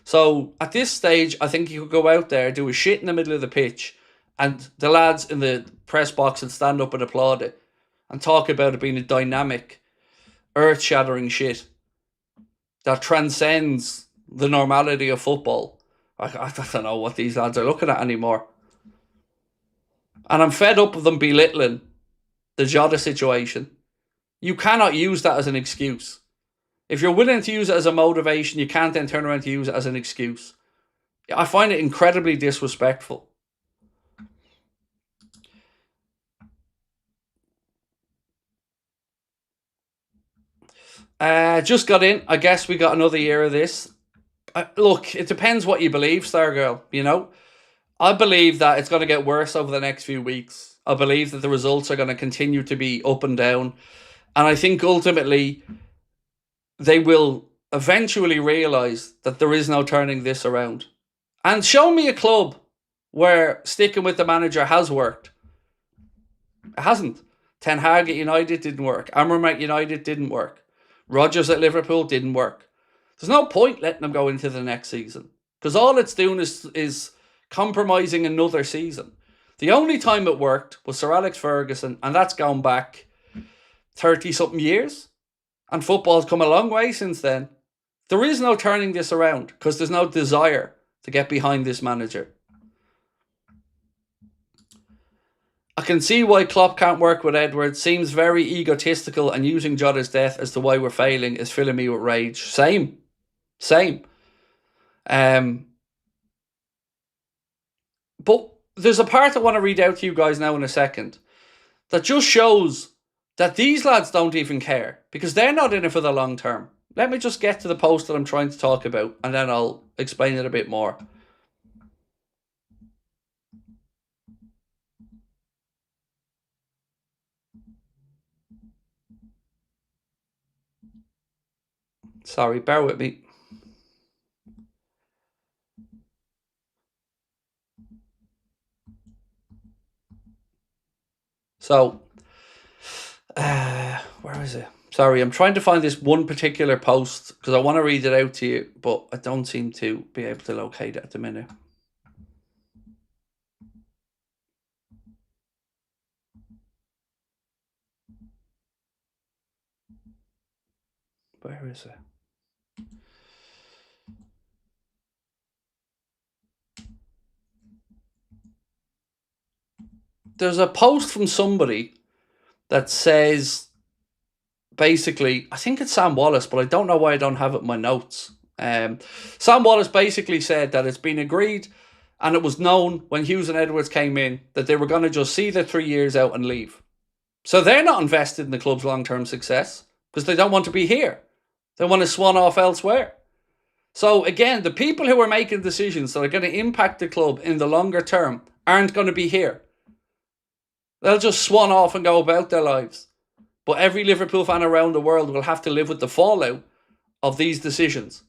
So at this stage, I think he could go out there, do a shit in the middle of the pitch, and the lads in the press box would stand up and applaud it and talk about it being a dynamic, earth-shattering shit that transcends the normality of football. I don't know what these lads are looking at anymore. And I'm fed up of them belittling the Jota situation. You cannot use that as an excuse. If you're willing to use it as a motivation, you can't then turn around to use it as an excuse. I find it incredibly disrespectful. Just got in. I guess we got another year of this. Look, it depends what you believe, Stargirl. I believe that it's going to get worse over the next few weeks. I believe that the results are going to continue to be up and down. And I think ultimately they will eventually realise that there is no turning this around. And show me a club where sticking with the manager has worked. It hasn't. Ten Hag at United didn't work. Amram at United didn't work. Rodgers at Liverpool didn't work. There's no point letting them go into the next season because all it's doing is compromising another season. The only time it worked was Sir Alex Ferguson, and that's gone back 30-something years. And football's come a long way since then. There is no turning this around because there's no desire to get behind this manager. I can see why Klopp can't work with Edwards. Seems very egotistical, and using Jota's death as to why we're failing is filling me with rage. Same. But there's a part I want to read out to you guys now in a second that just shows that these lads don't even care because they're not in it for the long term. Let me just get to the post that I'm trying to talk about and then I'll explain it a bit more. Sorry, bear with me. So, where is it? Sorry, I'm trying to find this one particular post because I want to read it out to you, but I don't seem to be able to locate it at the minute. Where is it? There's a post from somebody that says, basically, I think it's Sam Wallace, but I don't know why I don't have it in my notes. Sam Wallace basically said that it's been agreed and it was known when Hughes and Edwards came in that they were going to just see the 3 years out and leave. So they're not invested in the club's long-term success because they don't want to be here. They want to swan off elsewhere. So again, the people who are making decisions that are going to impact the club in the longer term aren't going to be here. They'll just swan off and go about their lives. But every Liverpool fan around the world will have to live with the fallout of these decisions.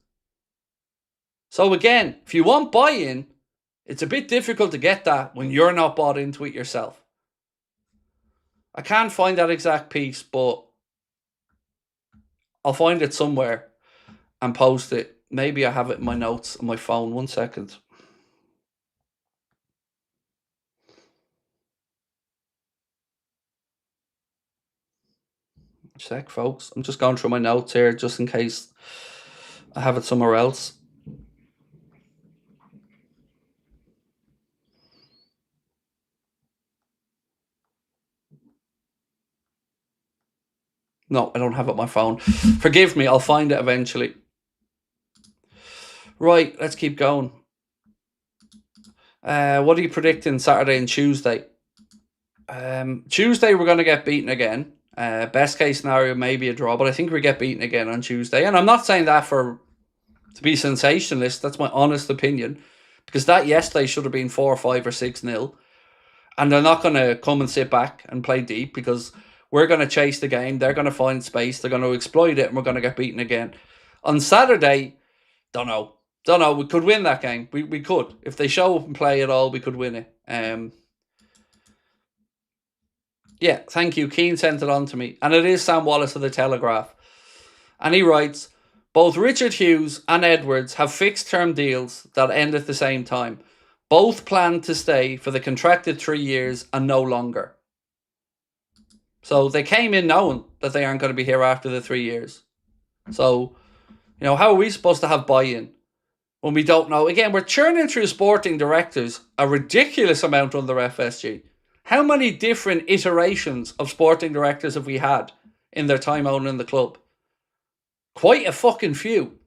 So again, if you want buy-in, it's a bit difficult to get that when you're not bought into it yourself. I can't find that exact piece, but I'll find it somewhere and post it. Maybe I have it in my notes on my phone. 1 second. Check, folks. I'm just going through my notes here just in case I have it somewhere else. No, I don't have it on my phone. Forgive me, I'll find it eventually. Right, let's keep going. What are you predicting Saturday and Tuesday? Tuesday we're going to get beaten again. Best case scenario, maybe a draw, but I think we get beaten again on Tuesday. And I'm not saying that to be sensationalist. That's my honest opinion. Because that yesterday should have been 4 or 5 or 6-0. And they're not going to come and sit back and play deep because we're going to chase the game. They're going to find space. They're going to exploit it and we're going to get beaten again. On Saturday, don't know. We could win that game. We could. If they show up and play at all, we could win it. Yeah, thank you. Keane sent it on to me. And it is Sam Wallace of The Telegraph. And he writes, both Richard Hughes and Edwards have fixed-term deals that end at the same time. Both plan to stay for the contracted 3 years and no longer. So they came in knowing that they aren't going to be here after the 3 years. So, how are we supposed to have buy-in when we don't know? Again, we're churning through sporting directors a ridiculous amount under FSG. How many different iterations of sporting directors have we had in their time owning the club? Quite a fucking few.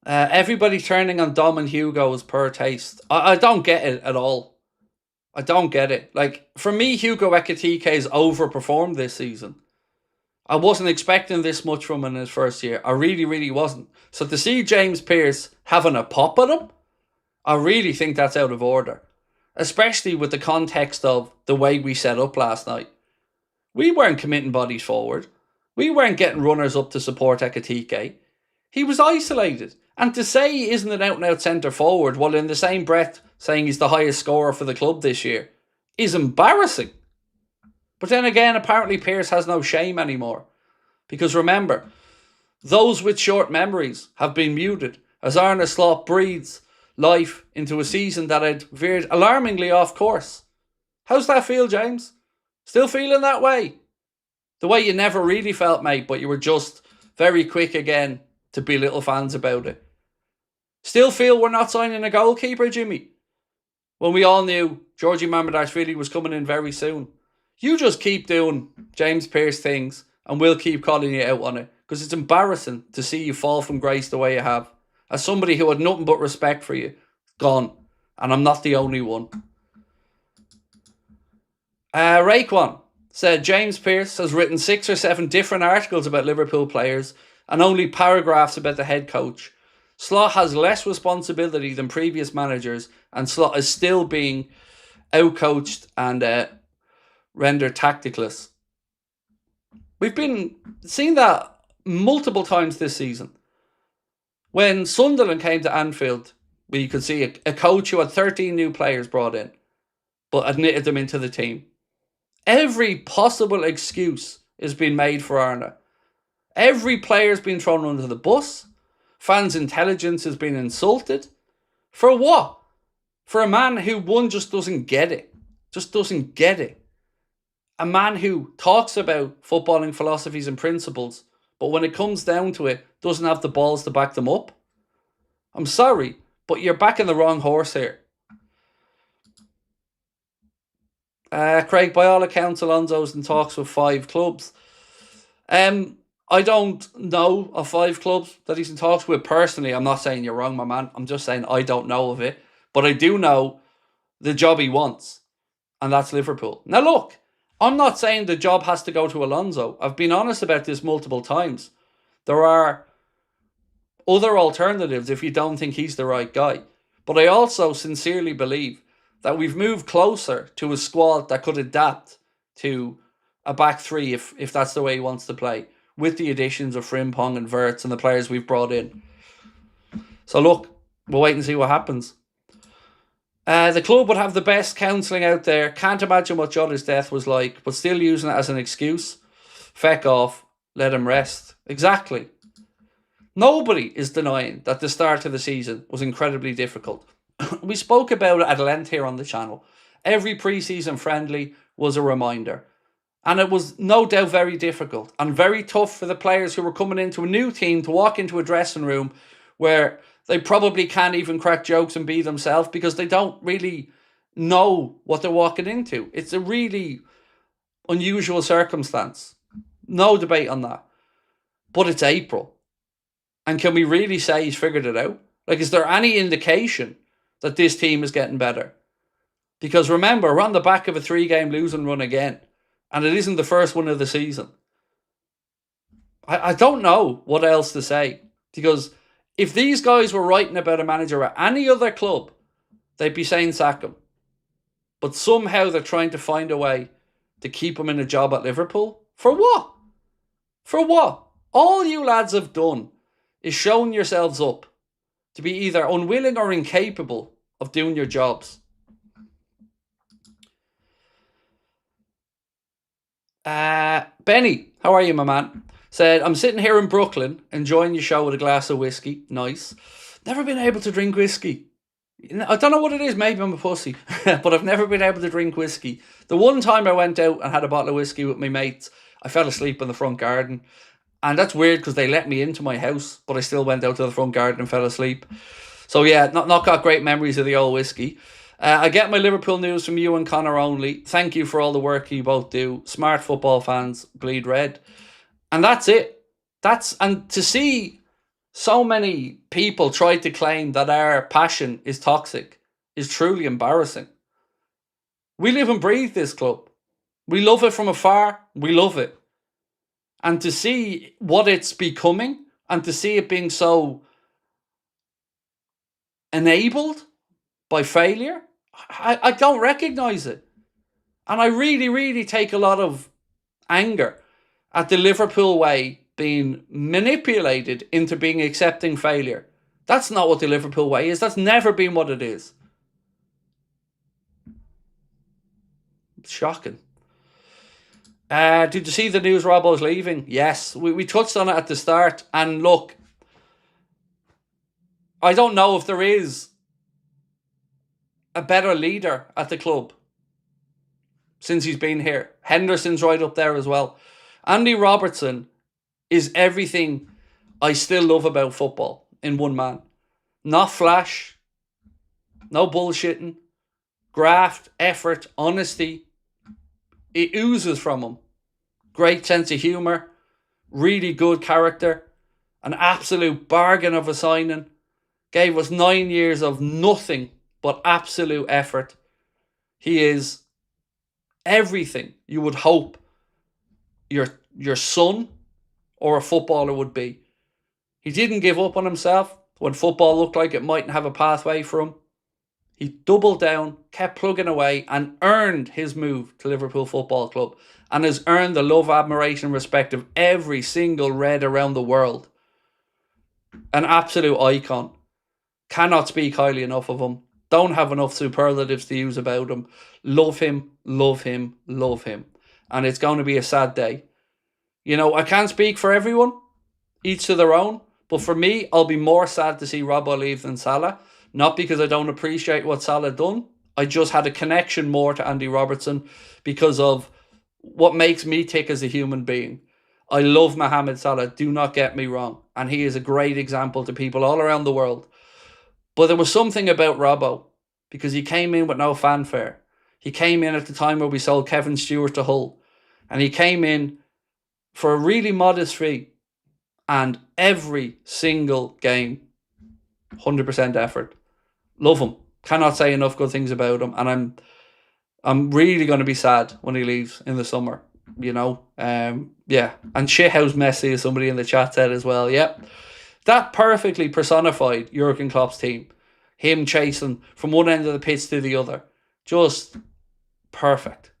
Everybody turning on Dom and Hugo is poor taste. I don't get it at all. I don't get it. Like, for me, Hugo Ekitike's overperformed this season. I wasn't expecting this much from him in his first year. I really, really wasn't. So to see James Pearce having a pop at him, I really think that's out of order. Especially with the context of the way we set up last night. We weren't committing bodies forward. We weren't getting runners up to support Ekitike. He was isolated. And to say he isn't an out-and-out centre forward while in the same breath saying he's the highest scorer for the club this year is embarrassing. But then again, apparently Pearce has no shame anymore. Because remember, those with short memories have been muted as Arne Slot breathes life into a season that had veered alarmingly off course. How's that feel, James? Still feeling that way? The way you never really felt, mate, but you were just very quick again to belittle fans about it. Still feel we're not signing a goalkeeper, Jimmy? When we all knew Georgie Mamardashvili was coming in very soon. You just keep doing James Pearce things and we'll keep calling you out on it. Because it's embarrassing to see you fall from grace the way you have. As somebody who had nothing but respect for you, gone. And I'm not the only one. Raekwon said James Pearce has written 6 or 7 different articles about Liverpool players and only paragraphs about the head coach. Slot has less responsibility than previous managers and Slot is still being outcoached and rendered tacticless. We've been seeing that multiple times this season. When Sunderland came to Anfield, we could see a coach who had 13 new players brought in, but admitted them into the team. Every possible excuse is being made for Arne. Every player's been thrown under the bus. Fans' intelligence has been insulted. For what? For a man who, one, just doesn't get it. Just doesn't get it. A man who talks about footballing philosophies and principles, but when it comes down to it, doesn't have the balls to back them up. I'm sorry, but you're backing the wrong horse here. Craig, by all accounts, Alonso's in talks with 5 clubs. I don't know of 5 clubs that he's in talks with personally. I'm not saying you're wrong, my man. I'm just saying I don't know of it. But I do know the job he wants, and that's Liverpool. Now look, I'm not saying the job has to go to Alonso. I've been honest about this multiple times. There are other alternatives if you don't think he's the right guy. But I also sincerely believe that we've moved closer to a squad that could adapt to a back 3 if that's the way he wants to play, with the additions of Frimpong and Wirtz and the players we've brought in. So look, we'll wait and see what happens. The club would have the best counselling out there. Can't imagine what Jota's death was like, but still using it as an excuse. Feck off, let him rest. Exactly. Nobody is denying that the start of the season was incredibly difficult. We spoke about it at length here on the channel. Every pre-season friendly was a reminder. And it was no doubt very difficult and very tough for the players who were coming into a new team to walk into a dressing room where they probably can't even crack jokes and be themselves because they don't really know what they're walking into. It's a really unusual circumstance. No debate on that. But it's April. And can we really say he's figured it out? Like, is there any indication that this team is getting better? Because remember, we're on the back of a 3-game losing run again. And it isn't the first one of the season. I don't know what else to say. Because if these guys were writing about a manager at any other club, they'd be saying sack him. But somehow they're trying to find a way to keep him in a job at Liverpool. For what? For what? All you lads have done is shown yourselves up to be either unwilling or incapable of doing your jobs. Benny, how are you, my man? Said, I'm sitting here in Brooklyn enjoying your show with a glass of whiskey. Nice. Never been able to drink whiskey. I don't know what it is. Maybe I'm a pussy. But I've never been able to drink whiskey. The one time I went out and had a bottle of whiskey with my mates, I fell asleep in the front garden. And that's weird because they let me into my house, but I still went out to the front garden and fell asleep. So yeah, not got great memories of the old whiskey. I get my Liverpool news from you and Connor only. Thank you for all the work you both do. Smart football fans, bleed red. And that's it. And to see so many people try to claim that our passion is toxic is truly embarrassing. We live and breathe this club. We love it from afar. We love it. And to see what it's becoming and to see it being so enabled by failure, I don't recognise it. And I really, really take a lot of anger at the Liverpool way being manipulated into being accepting failure. That's not what the Liverpool way is. That's never been what it is. It's shocking. Did you see the news Robbo's leaving? Yes. We touched on it at the start. And look, I don't know if there is a better leader at the club since he's been here. Henderson's right up there as well. Andy Robertson is everything I still love about football in one man. Not flash, no bullshitting, graft, effort, honesty. It oozes from him. Great sense of humour, really good character, an absolute bargain of a signing. Gave us 9 years of nothing but absolute effort. He is everything you would hope your son or a footballer would be. He didn't give up on himself when football looked like it mightn't have a pathway for him. He doubled down, kept plugging away, and earned his move to Liverpool Football Club, and has earned the love, admiration, and respect of every single red around the world. An absolute icon. Cannot speak highly enough of him. Don't have enough superlatives to use about him. Love him, love him, love him. And it's going to be a sad day. You know, I can't speak for everyone. Each to their own. But for me, I'll be more sad to see Robbo leave than Salah. Not because I don't appreciate what Salah done. I just had a connection more to Andy Robertson because of what makes me tick as a human being. I love Mohamed Salah, do not get me wrong. And he is a great example to people all around the world. But there was something about Robbo because he came in with no fanfare. He came in at the time where we sold Kevin Stewart to Hull. And he came in for a really modest fee. And every single game, 100% effort. Love him. Cannot say enough good things about him. And I'm really going to be sad when he leaves in the summer. You know? Yeah. And shithouse Messi, as somebody in the chat said as well. Yep. That perfectly personified Jurgen Klopp's team. Him chasing from one end of the pitch to the other. Just perfect.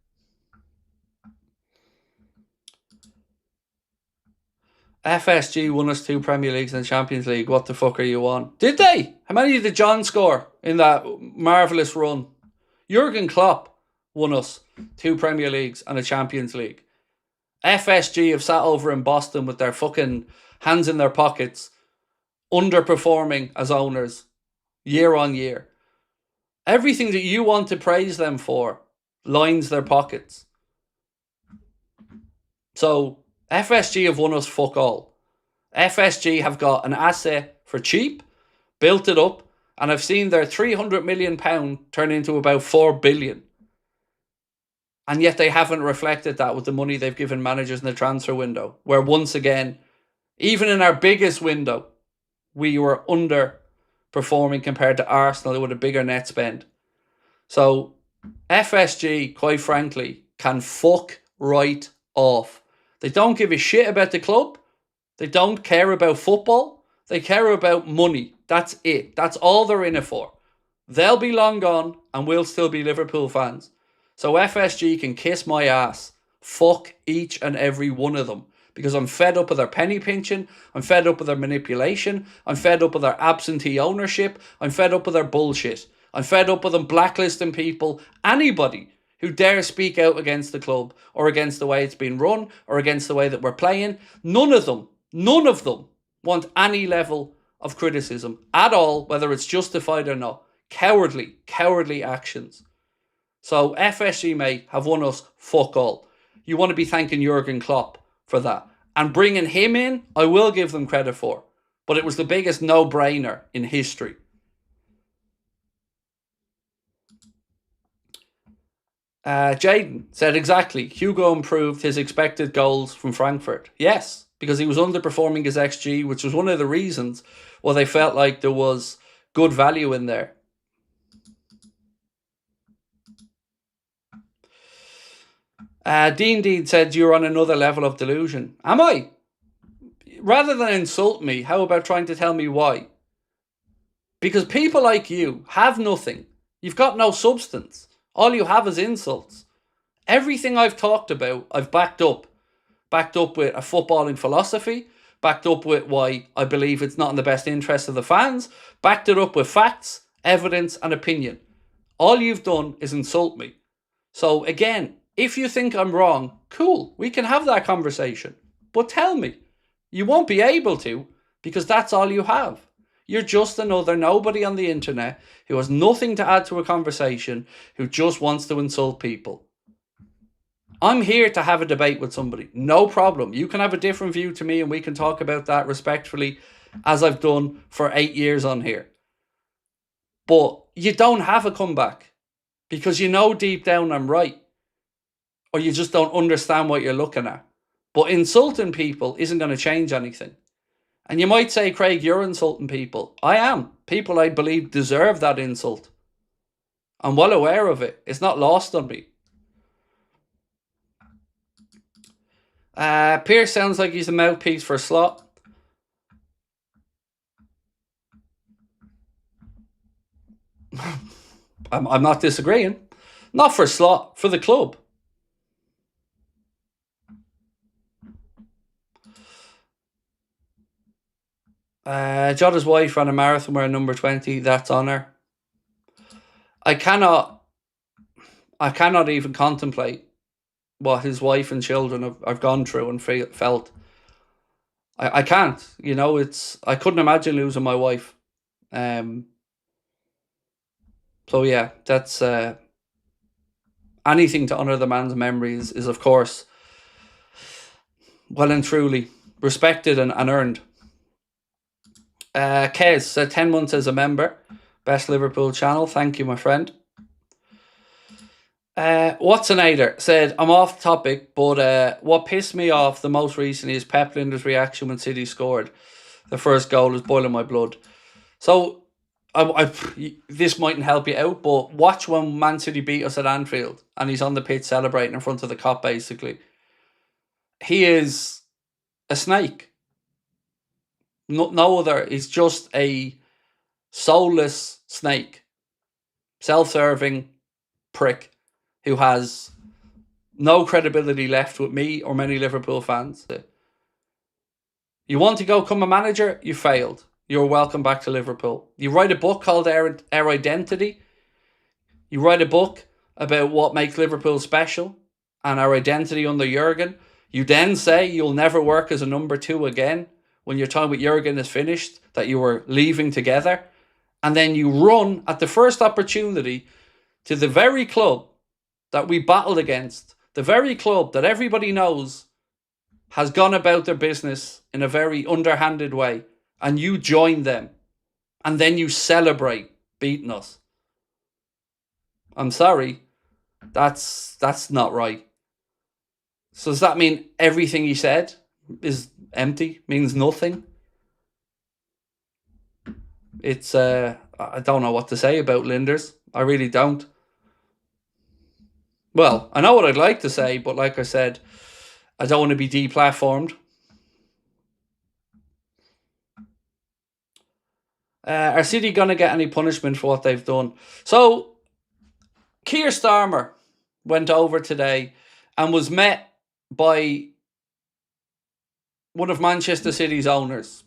FSG won us 2 Premier Leagues and Champions League. What the fuck are you on? Did they? How many did John score in that marvellous run? Jurgen Klopp won us 2 Premier Leagues and a Champions League. FSG have sat over in Boston with their fucking hands in their pockets, underperforming as owners year on year. Everything that you want to praise them for lines their pockets. So FSG have won us fuck all. FSG have got an asset for cheap, built it up, and I've seen their £300 million turn into about 4 billion. And yet they haven't reflected that with the money they've given managers in the transfer window, where once again, even in our biggest window, we were underperforming compared to Arsenal with a bigger net spend. So FSG, quite frankly, can fuck right off. They don't give a shit about the club. They don't care about football. They care about money. That's it. That's all they're in it for. They'll be long gone and we'll still be Liverpool fans. So FSG can kiss my ass. Fuck each and every one of them. Because I'm fed up with their penny pinching. I'm fed up with their manipulation. I'm fed up with their absentee ownership. I'm fed up with their bullshit. I'm fed up with them blacklisting people. Anybody who dare speak out against the club or against the way it's been run or against the way that we're playing. None of them want any level of criticism at all, whether it's justified or not. Cowardly actions. So FSG, mate, have won us fuck all. You want to be thanking Jurgen Klopp for that. And bringing him in, I will give them credit for. But it was the biggest no-brainer in history. Jaden said exactly. Hugo improved his expected goals from Frankfurt. Yes, because he was underperforming his XG, which was one of the reasons why they felt like there was good value in there. Dean said you're on another level of delusion. Am I? Rather than insult me, how about trying to tell me why? Because people like you have nothing. You've got no substance. All you have is insults. Everything I've talked about, I've backed up backed up with a footballing philosophy, backed up with why I believe it's not in the best interest of the fans, backed it up with facts, evidence and opinion. All you've done is insult me. So again, if you think I'm wrong, cool, we can have that conversation. But tell me. You won't be able to, because that's all you have. You're just another nobody on the internet who has nothing to add to a conversation, who just wants to insult people. I'm here to have a debate with somebody. No problem. You can have a different view to me and we can talk about that respectfully, as I've done for 8 years on here. But you don't have a comeback, because you know deep down I'm right. Or you just don't understand what you're looking at. But insulting people isn't going to change anything. And you might say, Craig, you're insulting people. I am. People I believe deserve that insult. I'm well aware of it. It's not lost on me. Pierce sounds like he's a mouthpiece for Slot. I'm not disagreeing. Not for Slot, for the club. Jota's wife ran a marathon wearing number 20. That's on her. I cannot even contemplate what his wife and children have gone through and felt. I can't. You know, I couldn't imagine losing my wife. So yeah, that's anything to honour the man's memory is of course well and truly respected and earned. Kez said 10 months as a member. Best Liverpool channel. Thank you, my friend. Watsonnator said, I'm off topic, but what pissed me off the most recently is Pep Lijnders' reaction when City scored. The first goal was boiling my blood. So, this mightn't help you out, but watch when Man City beat us at Anfield and he's on the pitch celebrating in front of the cop, basically. He is a snake. No other. He's just a soulless snake. Self-serving prick who has no credibility left with me or many Liverpool fans. You want to go become a manager? You failed. You're welcome back to Liverpool. You write a book called Our Identity. You write a book about what makes Liverpool special and our identity under Jurgen. You then say you'll never work as a number 2 again when your time with Jurgen is finished, that you were leaving together. And then you run at the first opportunity to the very club that we battled against, the very club that everybody knows has gone about their business in a very underhanded way, and you join them, and then you celebrate beating us. I'm sorry, that's not right. So does that mean everything he said is empty, means nothing? It's I don't know what to say about Lijnders. I really don't. Well, I know what I'd like to say, but like I said, I don't want to be deplatformed. Are City going to get any punishment for what they've done? So, Keir Starmer went over today and was met by one of Manchester City's owners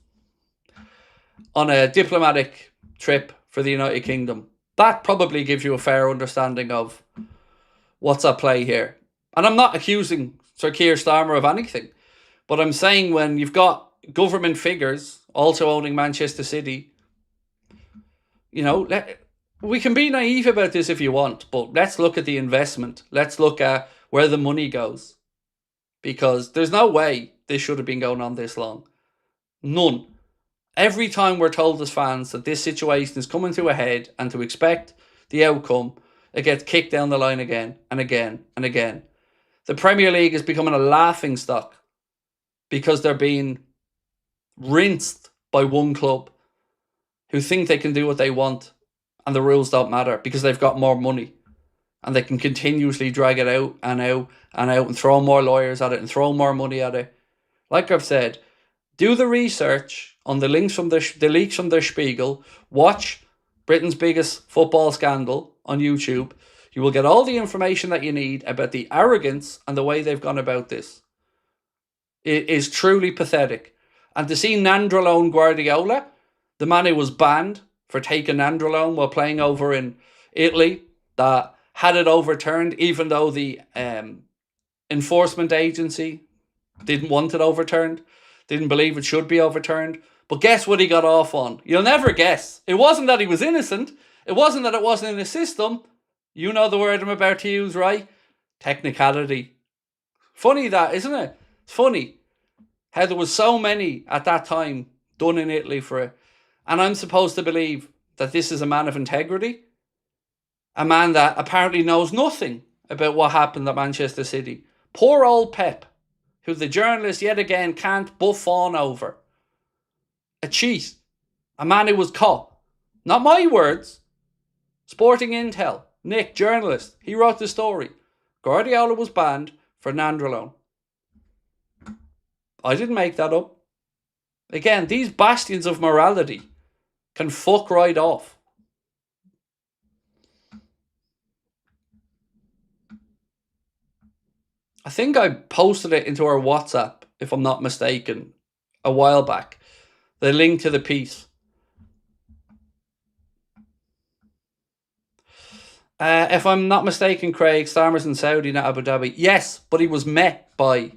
on a diplomatic trip for the United Kingdom. That probably gives you a fair understanding of what's at play here. And I'm not accusing Sir Keir Starmer of anything, but I'm saying when you've got government figures also owning Manchester City, you know, we can be naive about this if you want, but let's look at the investment. Let's look at where the money goes. Because there's no way this should have been going on this long. None. Every time we're told as fans that this situation is coming to a head and to expect the outcome, it gets kicked down the line again and again and again. The Premier League is becoming a laughing stock because they're being rinsed by one club who think they can do what they want and the rules don't matter because they've got more money and they can continuously drag it out and out and out and throw more lawyers at it and throw more money at it. Like I've said, do the research on the leaks from the Spiegel. Watch Britain's biggest football scandal on YouTube. You will get all the information that you need about the arrogance and the way they've gone about this. is truly pathetic. And to see Nandrolone Guardiola, the man who was banned for taking Nandrolone while playing over in Italy, that had it overturned, even though the enforcement agency didn't want it overturned, didn't believe it should be overturned. But guess what he got off on? You'll never guess. It wasn't that he was innocent. It wasn't that it wasn't in the system. You know the word I'm about to use, right? Technicality. Funny that, isn't it? It's funny how there was so many at that time done in Italy for it. And I'm supposed to believe that this is a man of integrity. A man that apparently knows nothing about what happened at Manchester City. Poor old Pep, who the journalist yet again can't buff on over. A cheat. A man who was caught. Not my words. Sporting Intel. Nick, journalist. He wrote the story. Guardiola was banned for Nandrolone. I didn't make that up. Again, these bastions of morality can fuck right off. I think I posted it into our WhatsApp, if I'm not mistaken, a while back. The link to the piece. If I'm not mistaken, Craig, Starmer's in Saudi, not Abu Dhabi. Yes, but he was met by...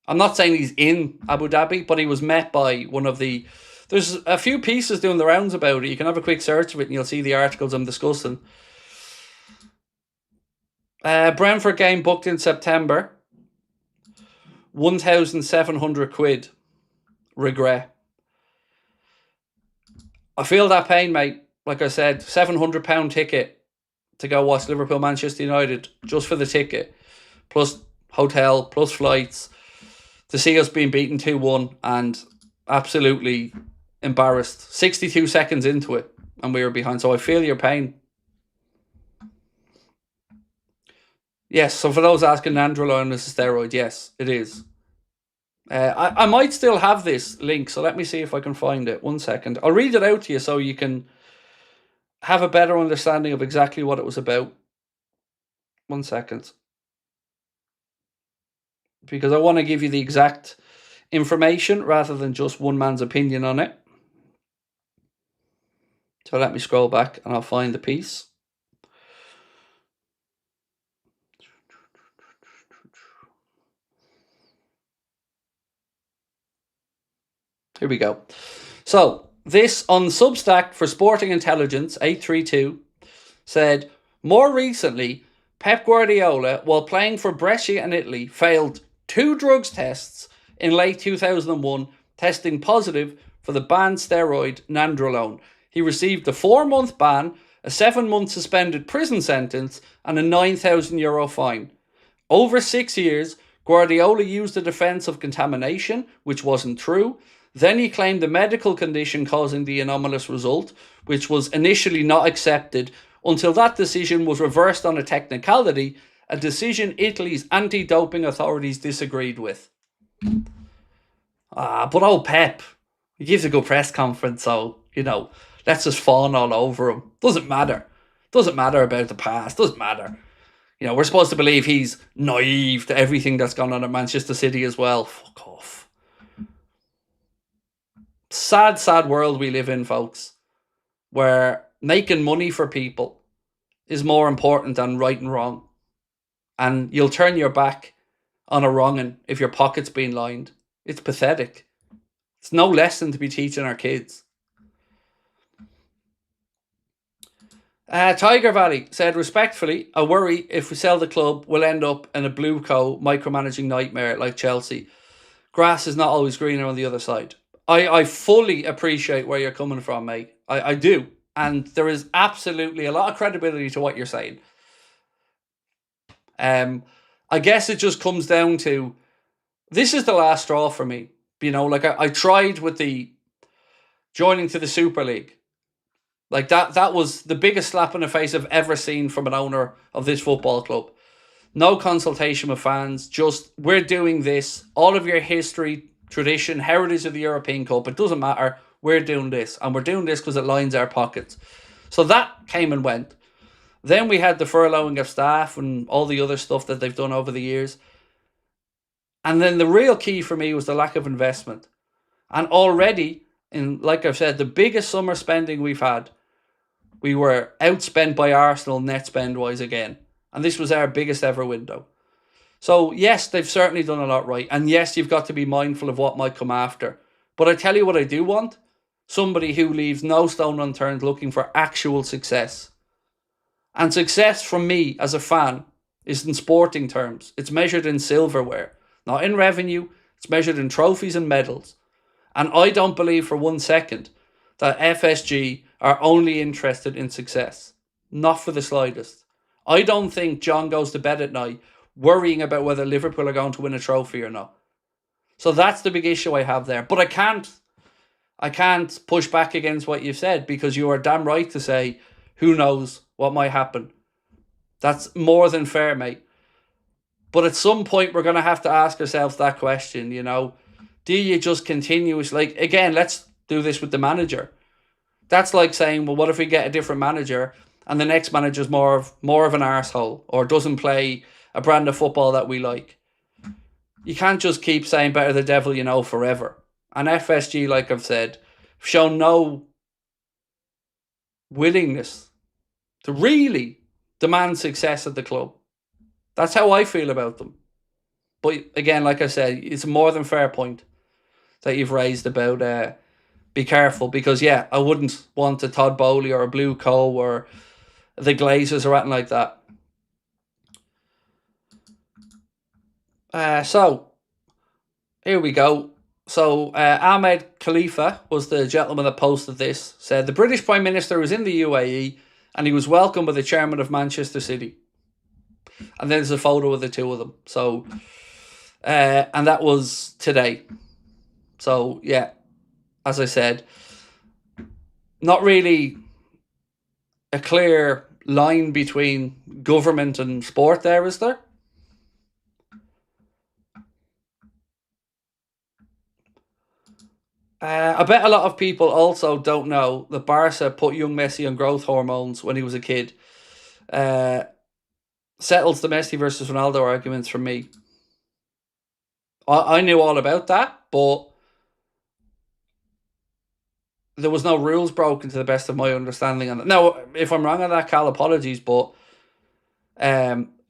I'm not saying he's in Abu Dhabi, but he was met by one of the... There's a few pieces doing the rounds about it. You can have a quick search of it and you'll see the articles I'm discussing. Brentford game booked in September. 1,700 quid. Regret. I feel that pain, mate. Like I said, £700 ticket to go watch Liverpool Manchester United just for the ticket, plus hotel, plus flights, to see us being beaten 2-1 and absolutely embarrassed. 62 seconds into it and we were behind. So I feel your pain. Yes, so for those asking, Nandrolone is a steroid. Yes, it is. I might still have this link, so let me see if I can find it. 1 second. I'll read it out to you so you can have a better understanding of exactly what it was about. 1 second. Because I want to give you the exact information rather than just one man's opinion on it. So let me scroll back and I'll find the piece. Here we go. So, this on Substack for Sporting Intelligence, 832, said, more recently, Pep Guardiola, while playing for Brescia in Italy, failed 2 drugs tests in late 2001, testing positive for the banned steroid Nandrolone. He received a 4-month ban, a 7-month suspended prison sentence, and a €9,000 fine. Over 6 years, Guardiola used the defence of contamination, which wasn't true. Then he claimed the medical condition causing the anomalous result, which was initially not accepted until that decision was reversed on a technicality, a decision Italy's anti-doping authorities disagreed with. But old Pep, he gives a good press conference, so, let's just fawn all over him. Doesn't matter. Doesn't matter about the past. Doesn't matter. We're supposed to believe he's naive to everything that's gone on at Manchester City as well. Fuck off. Sad, sad world we live in, folks, where making money for people is more important than right and wrong. And you'll turn your back on a wronging if your pocket's being lined. It's pathetic. It's no lesson to be teaching our kids. Tiger Valley said, respectfully, I worry if we sell the club, we'll end up in a blue co micromanaging nightmare like Chelsea. Grass is not always greener on the other side. I fully appreciate where you're coming from, mate. I do. And there is absolutely a lot of credibility to what you're saying. I guess it just comes down to, this is the last straw for me. I tried with the joining to the Super League. Like that was the biggest slap in the face I've ever seen from an owner of this football club. No consultation with fans, just we're doing this. All of your history, tradition, heritage of the European Cup, it doesn't matter. We're doing this, and we're doing this because it lines our pockets. So that came and went. Then we had the furloughing of staff and all the other stuff that they've done over the years. And then the real key for me was the lack of investment. And already, like I've said, the biggest summer spending we've had, we were outspent by Arsenal net spend-wise again. And this was our biggest ever window. So, yes, they've certainly done a lot right. And yes, you've got to be mindful of what might come after. But I tell you what I do want. Somebody who leaves no stone unturned looking for actual success. And success from me as a fan is in sporting terms. It's measured in silverware, not in revenue. It's measured in trophies and medals. And I don't believe for 1 second that FSG are only interested in success. Not for the slightest. I don't think John goes to bed at night worrying about whether Liverpool are going to win a trophy or not. So that's the big issue I have there. But I can't push back against what you've said, because you are damn right to say, who knows what might happen. That's more than fair, mate. But at some point, we're going to have to ask ourselves that question, you know. Do you just continuously, again, let's do this with the manager. That's like saying, well, what if we get a different manager and the next manager's more of an arsehole or doesn't play a brand of football that we like? You can't just keep saying better the devil you know forever. And FSG, like I've said, have shown no willingness to really demand success at the club. That's how I feel about them. But again, like I said, it's a more than fair point that you've raised about be careful, because yeah, I wouldn't want a Todd Bowley or a Blue Co or the Glazers or anything like that. So here we go. So Ahmed Khalifa was the gentleman that posted this. Said the British Prime Minister was in the UAE and he was welcomed by the chairman of Manchester City. And there's a photo of the two of them. So, and that was today. So yeah, as I said, not really a clear line between government and sport there, is there? I bet a lot of people also don't know that Barca put young Messi on growth hormones when he was a kid. Settles the Messi versus Ronaldo arguments for me. I knew all about that, but there was no rules broken to the best of my understanding on that. Now, if I'm wrong on that, Cal, apologies, but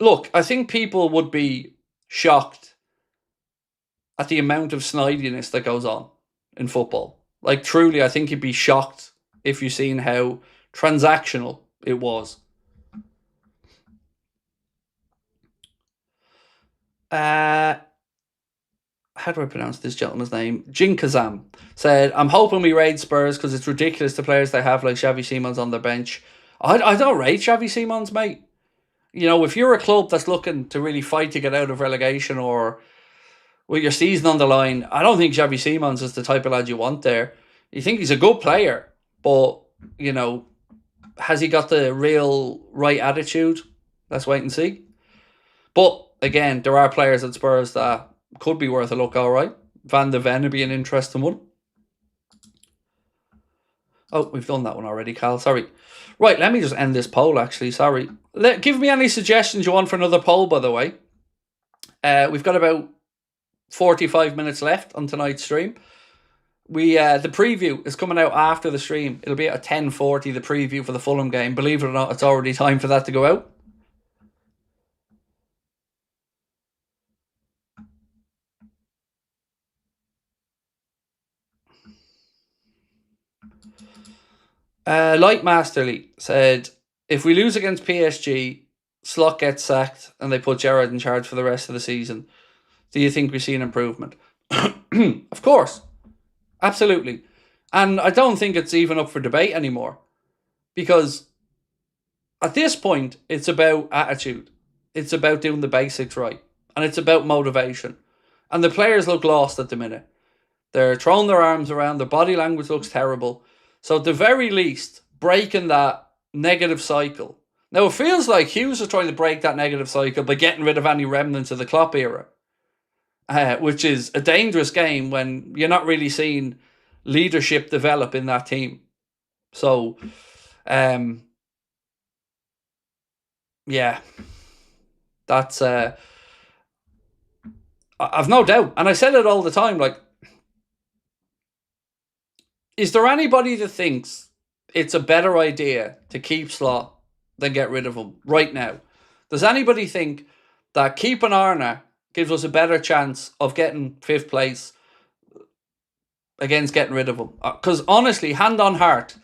look, I think people would be shocked at the amount of snidiness that goes on in football. Like, truly, I think you'd be shocked if you've seen how transactional it was. How do I pronounce this gentleman's name? Jinkazam said, I'm hoping we raid Spurs because it's ridiculous the players they have like Xavi Simons on the bench. I don't rate Xavi Simons, mate. You know, if you're a club that's looking to really fight to get out of relegation or with your season on the line, I don't think Xavi Simons is the type of lad you want there. You think he's a good player, but, you know, has he got the real right attitude? Let's wait and see. But, again, there are players at Spurs that could be worth a look, all right. Van de Ven would be an interesting one. Oh, we've done that one already, Cal. Sorry. Right, let me just end this poll, actually. Sorry. Give me any suggestions you want for another poll, by the way. We've got about 45 minutes left on tonight's stream. The preview is coming out after the stream. It'll be at 10:40, the preview for the Fulham game. Believe it or not, it's already time for that to go out. Light Masterly said, if we lose against PSG, Slot gets sacked and they put Gerrard in charge for the rest of the season, do you think we see an improvement? Of course. Absolutely. And I don't think it's even up for debate anymore. Because at this point, it's about attitude. It's about doing the basics right. And it's about motivation. And the players look lost at the minute. They're throwing their arms around. Their body language looks terrible. So at the very least, breaking that negative cycle. Now, it feels like Hughes is trying to break that negative cycle by getting rid of any remnants of the Klopp era. Which is a dangerous game when you're not really seeing leadership develop in that team. So, yeah, that's I've no doubt. And I said it all the time, like, is there anybody that thinks it's a better idea to keep Slot than get rid of him right now? Does anybody think that keeping Arna gives us a better chance of getting 5th place against getting rid of him? Because honestly, hand on heart,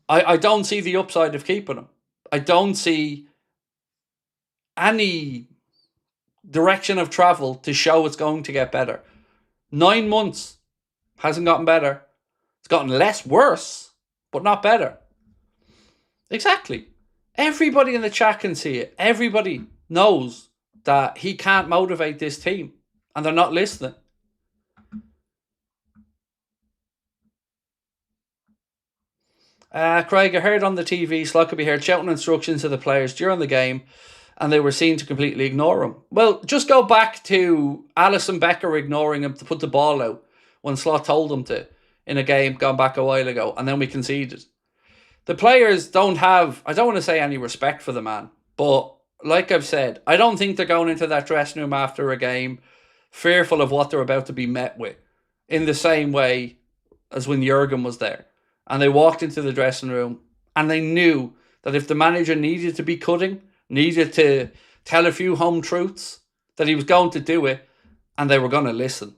I don't see the upside of keeping him. I don't see any direction of travel to show it's going to get better. 9 months hasn't gotten better. It's gotten less worse, but not better. Exactly. Everybody in the chat can see it. Everybody knows that he can't motivate this team, and they're not listening. Craig, I heard on the TV, Slot could be heard shouting instructions to the players during the game, and they were seen to completely ignore him. Well, just go back to Alisson Becker ignoring him to put the ball out when Slot told him to in a game gone back a while ago, and then we conceded. The players don't have, I don't want to say any respect for the man, but like I've said, I don't think they're going into that dressing room after a game fearful of what they're about to be met with in the same way as when Jurgen was there. And they walked into the dressing room and they knew that if the manager needed to be cutting, needed to tell a few home truths, that he was going to do it and they were going to listen.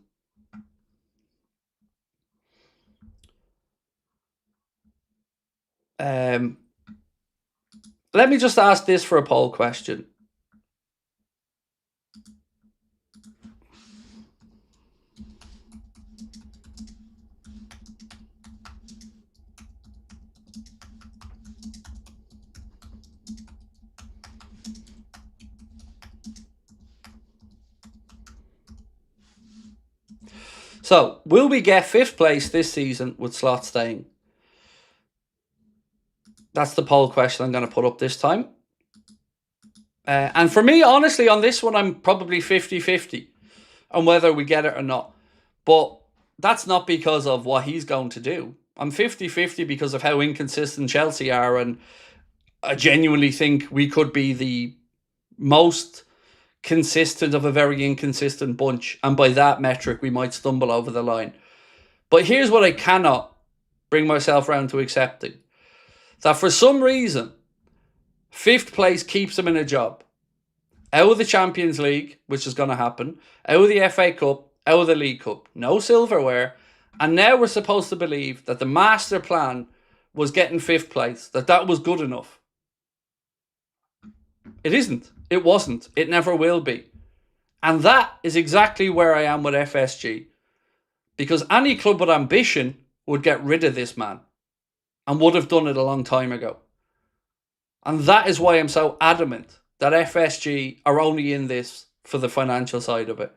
Let me just ask this for a poll question. So, will we get 5th place this season with Slot staying? That's the poll question I'm going to put up this time. And for me, honestly, on this one, I'm probably 50-50 on whether we get it or not. But that's not because of what he's going to do. I'm 50-50 because of how inconsistent Chelsea are, and I genuinely think we could be the most consistent of a very inconsistent bunch, and by that metric we might stumble over the line. But here's what I cannot bring myself around to accepting: that for some reason 5th place keeps them in a job, out of the Champions League, which is going to happen, out of the FA Cup, out of the League Cup, no silverware, and now we're supposed to believe that the master plan was getting 5th place, that was good enough. It isn't. It wasn't. It never will be. And that is exactly where I am with FSG. Because any club with ambition would get rid of this man and would have done it a long time ago. And that is why I'm so adamant that FSG are only in this for the financial side of it.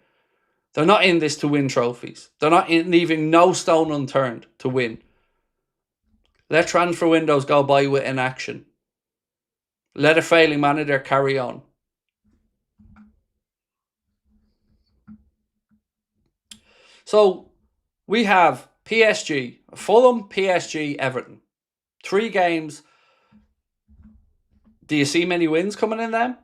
They're not in this to win trophies. They're not leaving no stone unturned to win. Let transfer windows go by with inaction. Let a failing manager carry on. So we have PSG, Fulham, PSG, Everton. 3 games. Do you see many wins coming in them?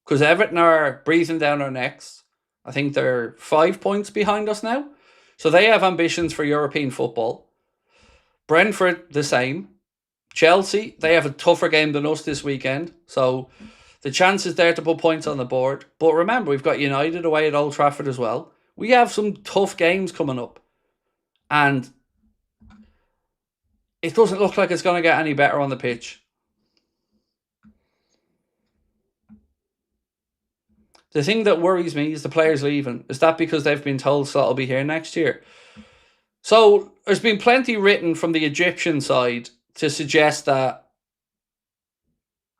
Because Everton are breathing down our necks. I think they're 5 points behind us now. So they have ambitions for European football. Brentford, the same. Chelsea, they have a tougher game than us this weekend. So the chance is there to put points on the board. But remember, we've got United away at Old Trafford as well. We have some tough games coming up. And it doesn't look like it's going to get any better on the pitch. The thing that worries me is the players leaving. Is that because they've been told Slot will be here next year? So there's been plenty written from the Egyptian side to suggest that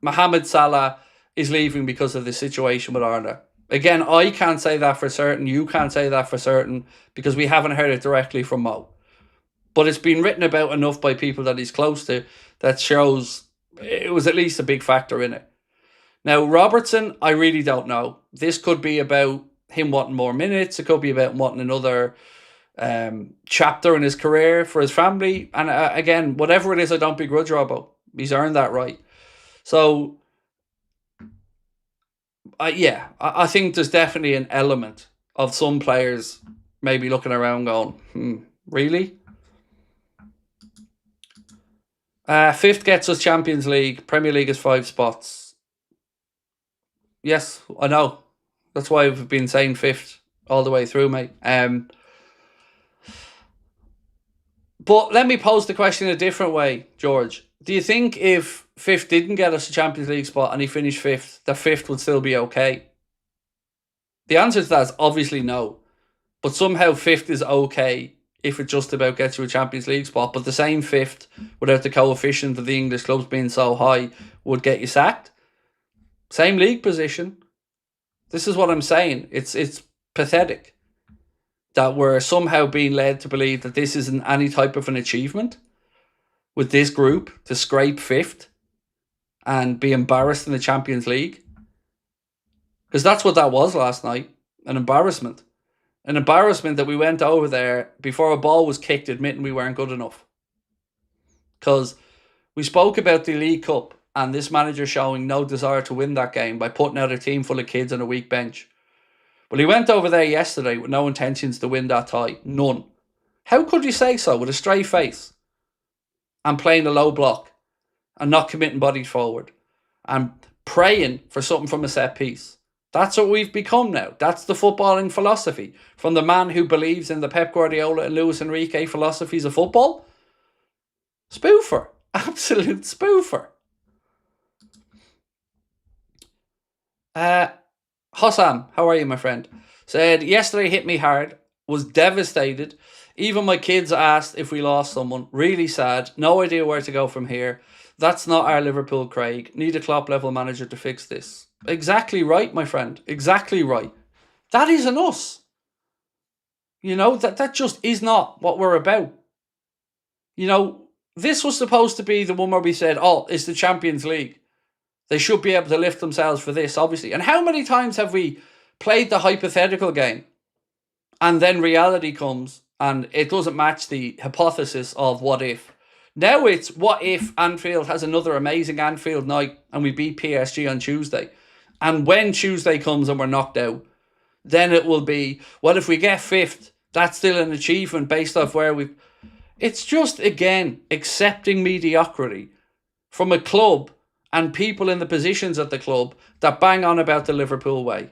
Mohamed Salah is leaving because of the situation with Arna. Again, I can't say that for certain. You can't say that for certain because we haven't heard it directly from Mo. But it's been written about enough by people that he's close to that shows it was at least a big factor in it. Now, Robertson, I really don't know. This could be about him wanting more minutes. It could be about wanting another chapter in his career for his family. And again, whatever it is, I don't begrudge Robbo. He's earned that right. So, I think there's definitely an element of some players maybe looking around going, really? Fifth gets us Champions League. Premier League is 5 spots. Yes, I know. That's why we've been saying fifth all the way through, mate. But let me pose the question a different way, George. Do you think if fifth didn't get us a Champions League spot and he finished fifth, that fifth would still be okay? The answer to that is obviously no. But somehow fifth is okay if it just about gets you a Champions League spot. But the same fifth, without the coefficient of the English clubs being so high, would get you sacked. Same league position. This is what I'm saying. It's pathetic that we're somehow being led to believe that this isn't any type of an achievement with this group to scrape fifth and be embarrassed in the Champions League. Because that's what that was last night. An embarrassment. An embarrassment that we went over there before a ball was kicked admitting we weren't good enough. Because we spoke about the League Cup and this manager showing no desire to win that game by putting out a team full of kids on a weak bench. Well, he went over there yesterday with no intentions to win that tie. None. How could you say so with a straight face and playing a low block and not committing bodies forward and praying for something from a set piece? That's what we've become now. That's the footballing philosophy. From the man who believes in the Pep Guardiola and Luis Enrique philosophies of football. Spoofer. Absolute spoofer. Hossam, how are you, my friend? Said, yesterday hit me hard. Was devastated. Even my kids asked if we lost someone. Really sad. No idea where to go from here. That's not our Liverpool, Craig. Need a Klopp level manager to fix this. Exactly right, my friend. Exactly right. That isn't us. You know, that just is not what we're about. You know, this was supposed to be the one where we said, oh, it's the Champions League. They should be able to lift themselves for this, obviously. And how many times have we played the hypothetical game and then reality comes and it doesn't match the hypothesis of what if? Now it's what if Anfield has another amazing Anfield night and we beat PSG on Tuesday. And when Tuesday comes and we're knocked out, then it will be, well, if we get fifth, that's still an achievement based off where we've... It's just, again, accepting mediocrity from a club and people in the positions at the club that bang on about the Liverpool way.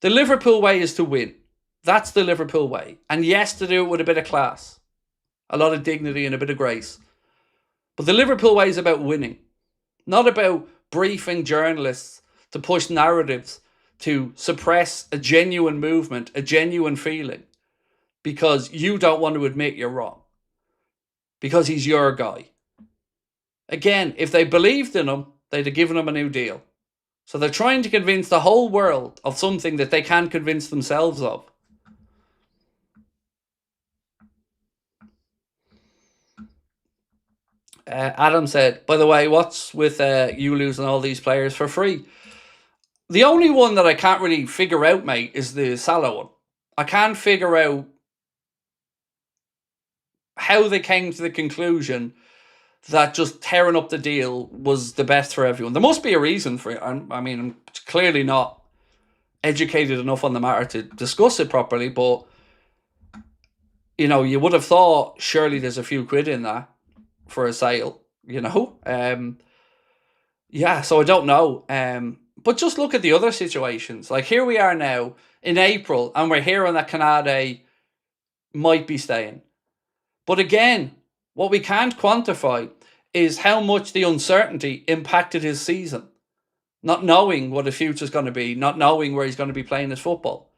The Liverpool way is to win. That's the Liverpool way. And yes, to do it with a bit of class, a lot of dignity and a bit of grace. But the Liverpool way is about winning, not about briefing journalists to push narratives to suppress a genuine movement, a genuine feeling, because you don't want to admit you're wrong, because he's your guy. Again, if they believed in him, they'd have given him a new deal. So they're trying to convince the whole world of something that they can't convince themselves of. Adam said, by the way, what's with you losing all these players for free? The only one that I can't really figure out, mate, is the Salah one. I can't figure out how they came to the conclusion that just tearing up the deal was the best for everyone. There must be a reason for it. I'm clearly not educated enough on the matter to discuss it properly, but, you know, you would have thought surely there's a few quid in that for a sale, you know? Yeah, so I don't know. But just look at the other situations. Like, here we are now in April, and we're hearing that Canade might be staying. But again, what we can't quantify is how much the uncertainty impacted his season. Not knowing what the future's going to be, not knowing where he's going to be playing his football.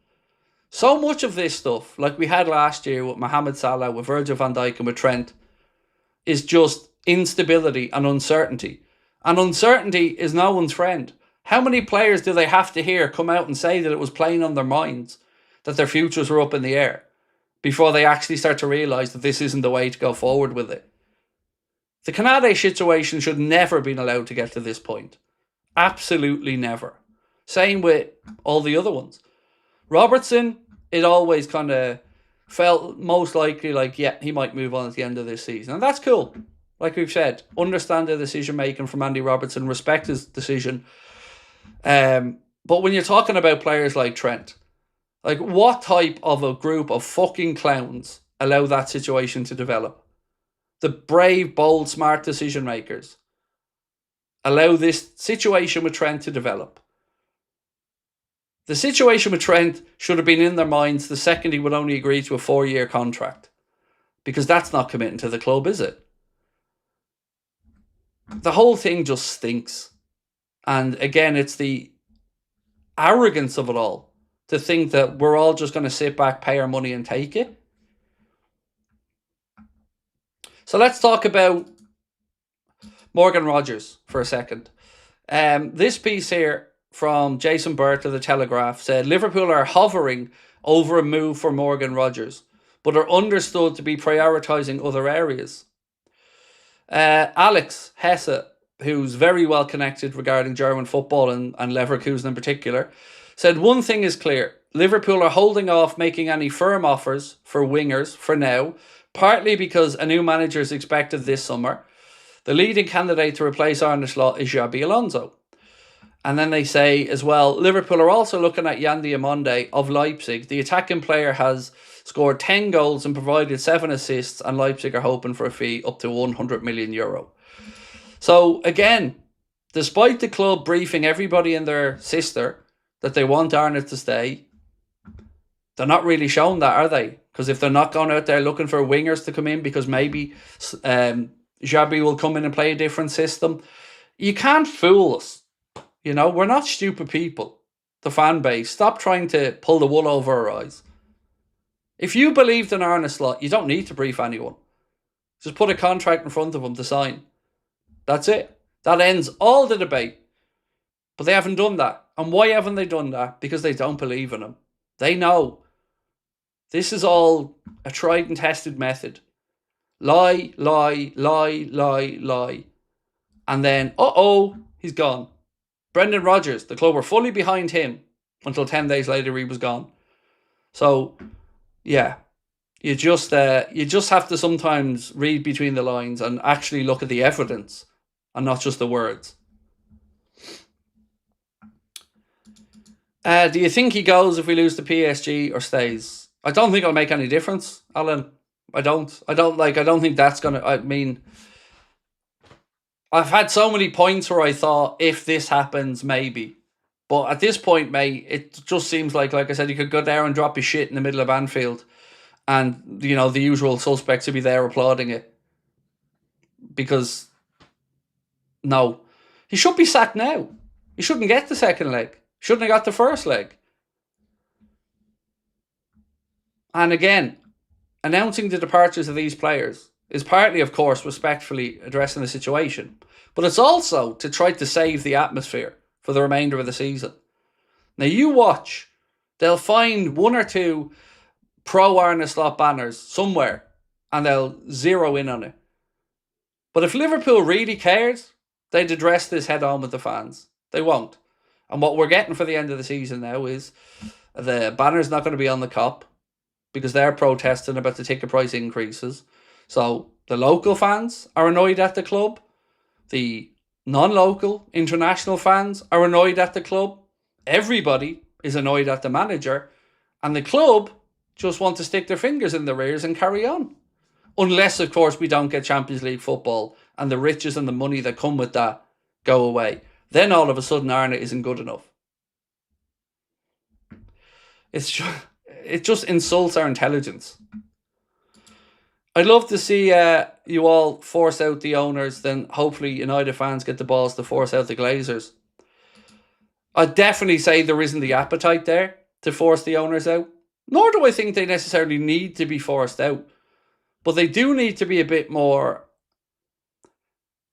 So much of this stuff, like we had last year with Mohamed Salah, with Virgil van Dijk and with Trent, is just instability and uncertainty. And uncertainty is no one's friend. How many players do they have to hear come out and say that it was playing on their minds, that their futures were up in the air, before they actually start to realise that this isn't the way to go forward with it? The Canade situation should never have been allowed to get to this point. Absolutely never. Same with all the other ones. Robertson, it always kind of felt most likely like, yeah, he might move on at the end of this season. And that's cool. Like we've said, understand the decision-making from Andy Robertson, respect his decision. But when you're talking about players like Trent, Like, what type of a group of fucking clowns allow that situation to develop? The brave, bold, smart decision makers allow this situation with Trent to develop. The situation with Trent should have been in their minds the second he would only agree to a 4-year contract. Because that's not committing to the club, is it? The whole thing just stinks. And again, it's the arrogance of it all to think that we're all just going to sit back, pay our money and take it. So let's talk about Morgan Rogers for a second. This piece here from Jason Burt of The Telegraph said Liverpool are hovering over a move for Morgan Rogers, but are understood to be prioritising other areas. Alex Hesse, who's very well connected regarding German football and Leverkusen in particular, said one thing is clear. Liverpool are holding off making any firm offers for wingers for now, partly because a new manager is expected this summer. The leading candidate to replace Arne Slot is Xabi Alonso. And then they say as well, Liverpool are also looking at Jan Diamonde of Leipzig. The attacking player has scored 10 goals and provided 7 assists, and Leipzig are hoping for a fee up to €100 million. So again, despite the club briefing everybody and their sister that they want Arne to stay, they're not really showing that, are they? Because if they're not going out there looking for wingers to come in because maybe Xabi will come in and play a different system, you can't fool us. You know, we're not stupid people, the fan base. Stop trying to pull the wool over our eyes. If you believed in Arne Slot, you don't need to brief anyone. Just put a contract in front of them to sign. That's it. That ends all the debate. But they haven't done that. And why haven't they done that? Because they don't believe in him. They know. This is all a tried and tested method. Lie, lie, lie, lie, lie. And then, he's gone. Brendan Rodgers, the club were fully behind him until 10 days later he was gone. So, yeah, you just have to sometimes read between the lines and actually look at the evidence and not just the words. Do you think he goes if we lose to PSG or stays? I don't think it'll make any difference, Alan. I don't think that's gonna. I mean, I've had so many points where I thought if this happens, maybe. But at this point, mate, it just seems like I said, you could go there and drop his shit in the middle of Anfield and, you know, the usual suspects would be there applauding it. Because, no. He should be sacked now. He shouldn't get the second leg. Shouldn't have got the first leg. And again, announcing the departures of these players is partly, of course, respectfully addressing the situation. But it's also to try to save the atmosphere for the remainder of the season. Now you watch. They'll find one or two pro-Arne Slot banners somewhere and they'll zero in on it. But if Liverpool really cared, they'd address this head on with the fans. They won't. And what we're getting for the end of the season now is the banner's not going to be on the Kop because they're protesting about the ticket price increases. So the local fans are annoyed at the club. The non-local international fans are annoyed at the club. Everybody is annoyed at the manager. And the club just want to stick their fingers in their ears and carry on. Unless, of course, we don't get Champions League football and the riches and the money that come with that go away. Then all of a sudden Arne isn't good enough. It just insults our intelligence. I'd love to see you all force out the owners, then hopefully United fans get the balls to force out the Glazers. I'd definitely say there isn't the appetite there to force the owners out. Nor do I think they necessarily need to be forced out. But they do need to be a bit more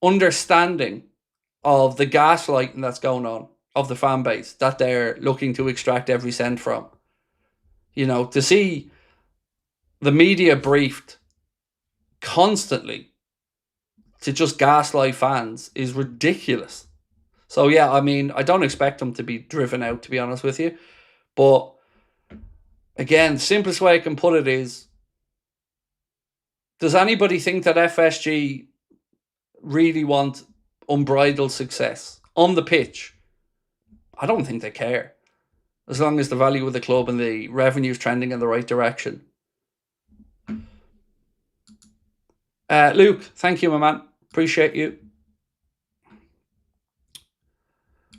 understanding of the gaslighting that's going on of the fan base that they're looking to extract every cent from. You know, to see the media briefed constantly to just gaslight fans is ridiculous. So yeah, I mean, I don't expect them to be driven out, to be honest with you. But again, the simplest way I can put it is, does anybody think that FSG really want unbridled success on the pitch? I don't think they care. as long as the value of the club and the revenue is trending in the right direction. Luke, thank you, my man. Appreciate you.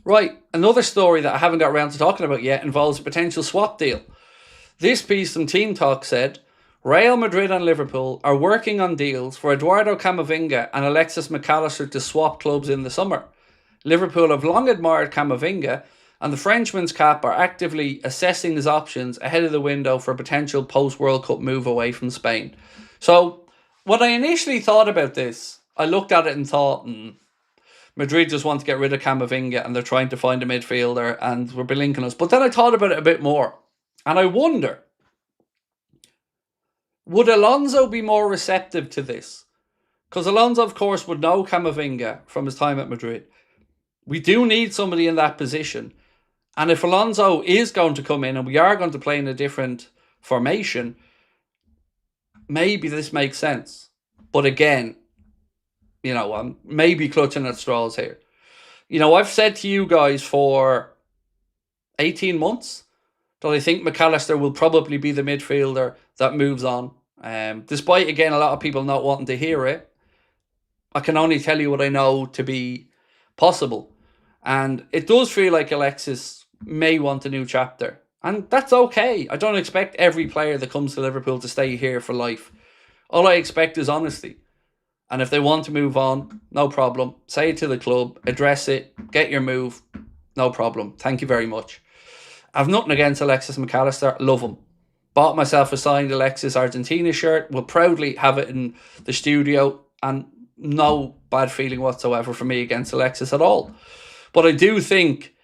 Right, another story that I haven't got around to talking about yet involves a potential swap deal. This piece from Team Talk said, Real Madrid and Liverpool are working on deals for Eduardo Camavinga and Alexis McAllister to swap clubs in the summer. Liverpool have long admired Camavinga, and the Frenchman's cap are actively assessing his options ahead of the window for a potential post-World Cup move away from Spain. So, when I initially thought about this, I looked at it and thought, Madrid just want to get rid of Camavinga and they're trying to find a midfielder and we're belinking us. But then I thought about it a bit more. And I wonder, would Alonso be more receptive to this? Because Alonso, of course, would know Camavinga from his time at Madrid. We do need somebody in that position. And if Alonso is going to come in and we are going to play in a different formation, maybe this makes sense. But again, I'm maybe clutching at straws here. I've said to you guys for 18 months that I think McAllister will probably be the midfielder that moves on. Despite, again, a lot of people not wanting to hear it, I can only tell you what I know to be possible. And it does feel like Alexis may want a new chapter. And that's okay. I don't expect every player that comes to Liverpool to stay here for life. All I expect is honesty. And if they want to move on, no problem. Say it to the club, address it, get your move, no problem. Thank you very much. I've nothing against Alexis McAllister. Love him. Bought myself a signed Alexis Argentina shirt. Will proudly have it in the studio. And no bad feeling whatsoever for me against Alexis at all. But I do think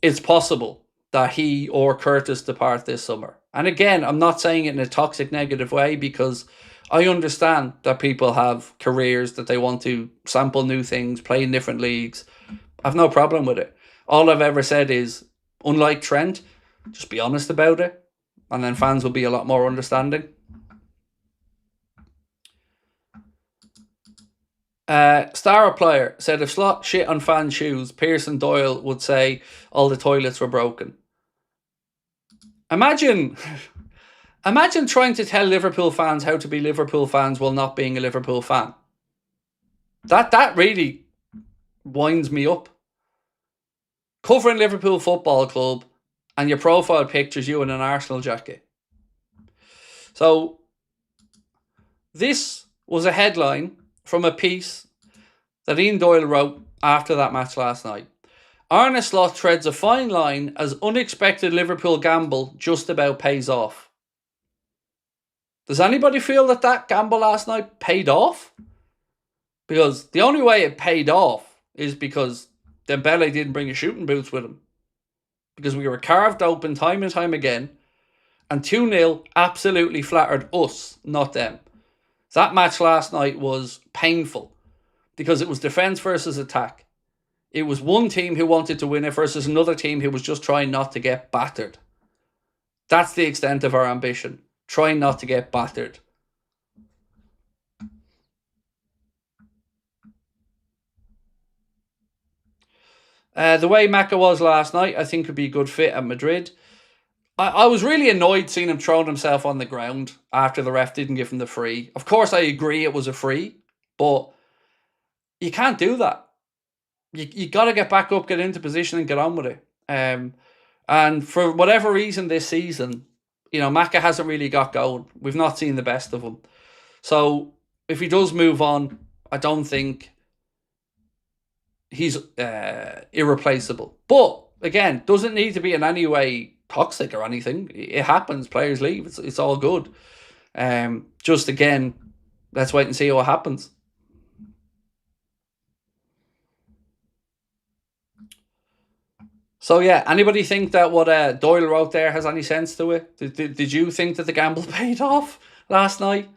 it's possible that he or Curtis depart this summer. And again, I'm not saying it in a toxic, negative way because I understand that people have careers that they want to sample new things, play in different leagues. I've no problem with it. All I've ever said is, unlike Trent, just be honest about it. And then fans will be a lot more understanding. Star Player said, if Slot shit on fans' shoes, Pearson Doyle would say all the toilets were broken. Imagine trying to tell Liverpool fans how to be Liverpool fans while not being a Liverpool fan. That really winds me up. Covering Liverpool Football Club and your profile pictures you in an Arsenal jacket. So, this was a headline from a piece that Ian Doyle wrote after that match last night. Arne Slot treads a fine line as unexpected Liverpool gamble just about pays off. Does anybody feel that gamble last night paid off? Because the only way it paid off is because Dembele didn't bring his shooting boots with him. Because we were carved open time and time again. And 2-0 absolutely flattered us, not them. That match last night was painful. Because it was defence versus attack. It was one team who wanted to win it versus another team who was just trying not to get battered. That's the extent of our ambition. Trying not to get battered. The way Maka was last night, I think would be a good fit at Madrid. I was really annoyed seeing him throwing himself on the ground after the ref didn't give him the free. Of course, I agree it was a free, but you can't do that. You got to get back up, get into position and get on with it. And for whatever reason this season, Maka hasn't really got going. We've not seen the best of him. So if he does move on, I don't think he's irreplaceable. But again, doesn't need to be in any way toxic or anything. It happens. Players leave. It's all good. Just again, let's wait and see what happens. So yeah, anybody think that what Doyle wrote there has any sense to it? Did you think that the gamble paid off last night?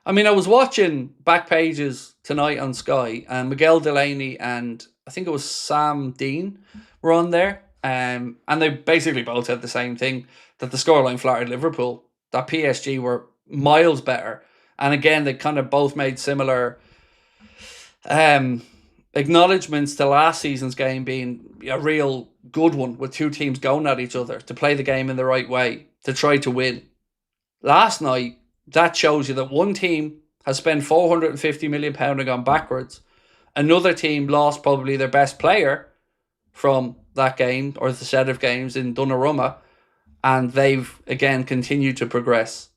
I mean, I was watching Back Pages tonight on Sky, and Miguel Delaney and I think it was Sam Dean were on there. And they basically both said the same thing, that the scoreline flattered Liverpool, that PSG were miles better. And again, they kind of both made similar acknowledgements to last season's game being a real good one, with two teams going at each other to play the game in the right way, to try to win. Last night, that shows you that one team has spent £450 million and gone backwards. Another team lost probably their best player from that game, or the set of games, in Donnarumma, and they've again continued to progress.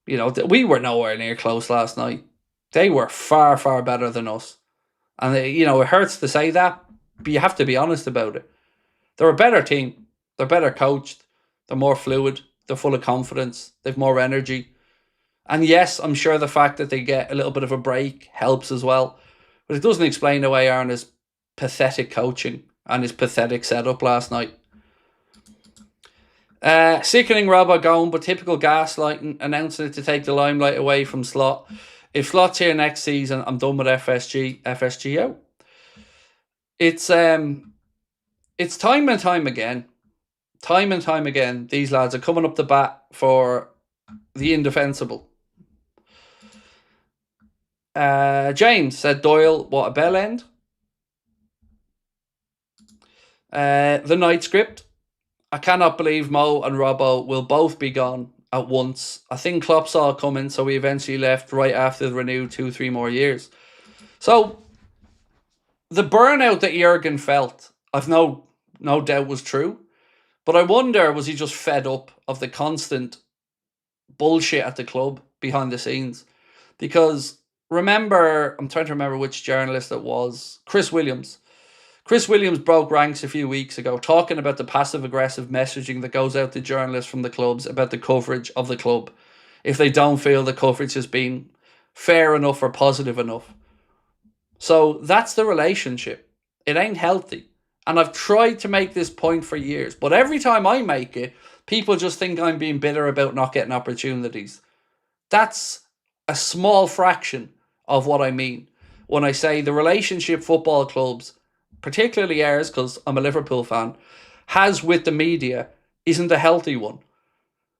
You know, we were nowhere near close last night. They were far, far better than us. And, you know, it hurts to say that, but you have to be honest about it. They're a better team. They're better coached. They're more fluid. They're full of confidence. They've more energy. And yes, I'm sure the fact that they get a little bit of a break helps as well. But it doesn't explain away Arna's pathetic coaching and his pathetic setup last night. Sickening Robbo going, but typical gaslighting, announcing it to take the limelight away from Slot. If Slot's here next season, I'm done with FSG. FSG out. It's time and time again. Time and time again, these lads are coming up the bat for the indefensible. James said, Doyle, what a bell end. The night script. I cannot believe Mo and Robbo will both be gone at once. I think Klopp saw it coming, so he eventually left right after the renewed 2-3 more years. So, the burnout that Jurgen felt, I've no doubt was true. But I wonder, was he just fed up of the constant bullshit at the club behind the scenes? Because remember, I'm trying to remember which journalist it was, Chris Williams. Chris Williams broke ranks a few weeks ago talking about the passive-aggressive messaging that goes out to journalists from the clubs about the coverage of the club, if they don't feel the coverage has been fair enough or positive enough. So that's the relationship. It ain't healthy. And I've tried to make this point for years, but every time I make it, people just think I'm being bitter about not getting opportunities. That's a small fraction of what I mean when I say the relationship football clubs, particularly ours, because I'm a Liverpool fan, has with the media isn't a healthy one.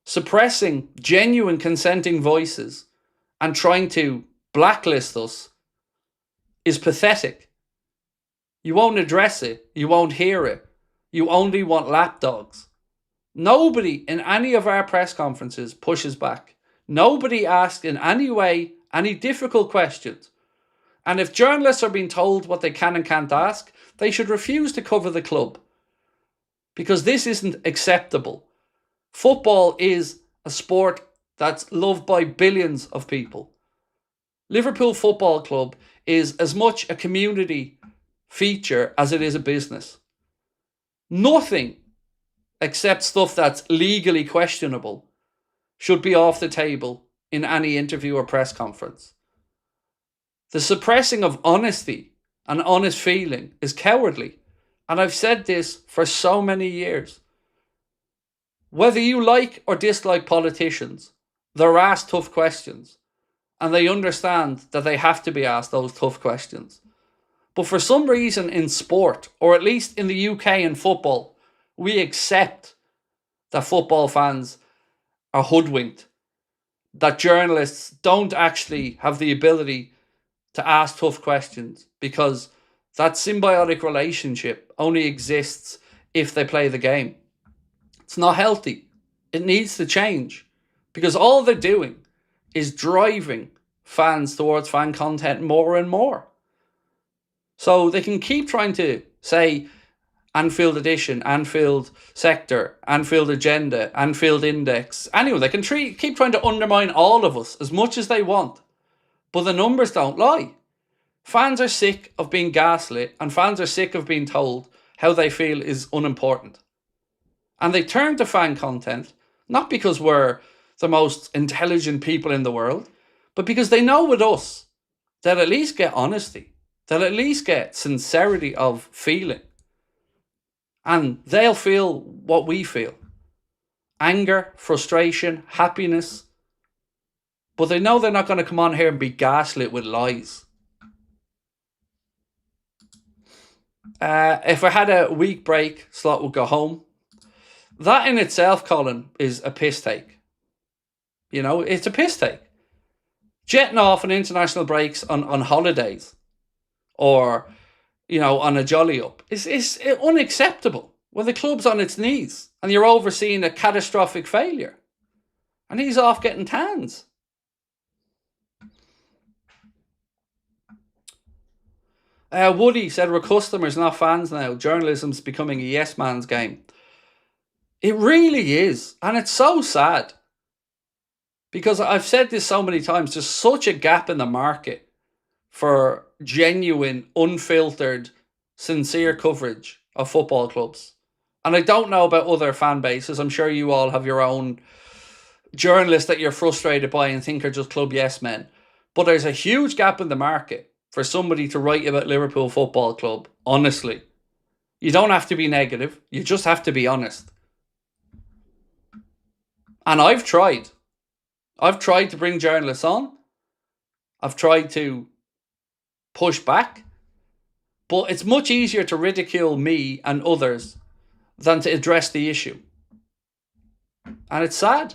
Suppressing genuine consenting voices and trying to blacklist us is pathetic. You won't address it. You won't hear it. You only want lapdogs. Nobody in any of our press conferences pushes back. Nobody asks in any way any difficult questions. And if journalists are being told what they can and can't ask, they should refuse to cover the club. Because this isn't acceptable. Football is a sport that's loved by billions of people. Liverpool Football Club is as much a community feature as it is a business. Nothing except stuff that's legally questionable should be off the table in any interview or press conference. The suppressing of honesty and honest feeling is cowardly. And I've said this for so many years. Whether you like or dislike politicians, they're asked tough questions. And they understand that they have to be asked those tough questions. But for some reason in sport, or at least in the UK in football, we accept that football fans are hoodwinked. That journalists don't actually have the ability to ask tough questions, because that symbiotic relationship only exists if they play the game. It's not healthy. It needs to change, because all they're doing is driving fans towards fan content more and more. So they can keep trying to say Anfield Edition, Anfield Sector, Anfield Agenda, Anfield Index. Anyway, they can keep trying to undermine all of us as much as they want. But the numbers don't lie. Fans are sick of being gaslit, and fans are sick of being told how they feel is unimportant. And they turn to fan content, not because we're the most intelligent people in the world, but because they know with us, they'll at least get honesty. They'll at least get sincerity of feeling. And they'll feel what we feel. Anger, frustration, happiness. But they know they're not going to come on here and be gaslit with lies. If I had a week break, Slot would go home. That in itself, Colin, is a piss take. You know, it's a piss take. Jetting off on international breaks on holidays. or, on a jolly up. It's unacceptable when the club's on its knees and you're overseeing a catastrophic failure. And he's off getting tans. Woody said we're customers, not fans now. Journalism's becoming a yes man's game. It really is. And it's so sad. Because I've said this so many times, there's such a gap in the market for genuine, unfiltered, sincere coverage of football clubs. And I don't know about other fan bases. I'm sure you all have your own journalists that you're frustrated by and think are just club yes men. But there's a huge gap in the market for somebody to write about Liverpool Football Club, honestly. You don't have to be negative. You just have to be honest. And I've tried. I've tried to bring journalists on. I've tried to push back. But it's much easier to ridicule me and others than to address the issue. And it's sad.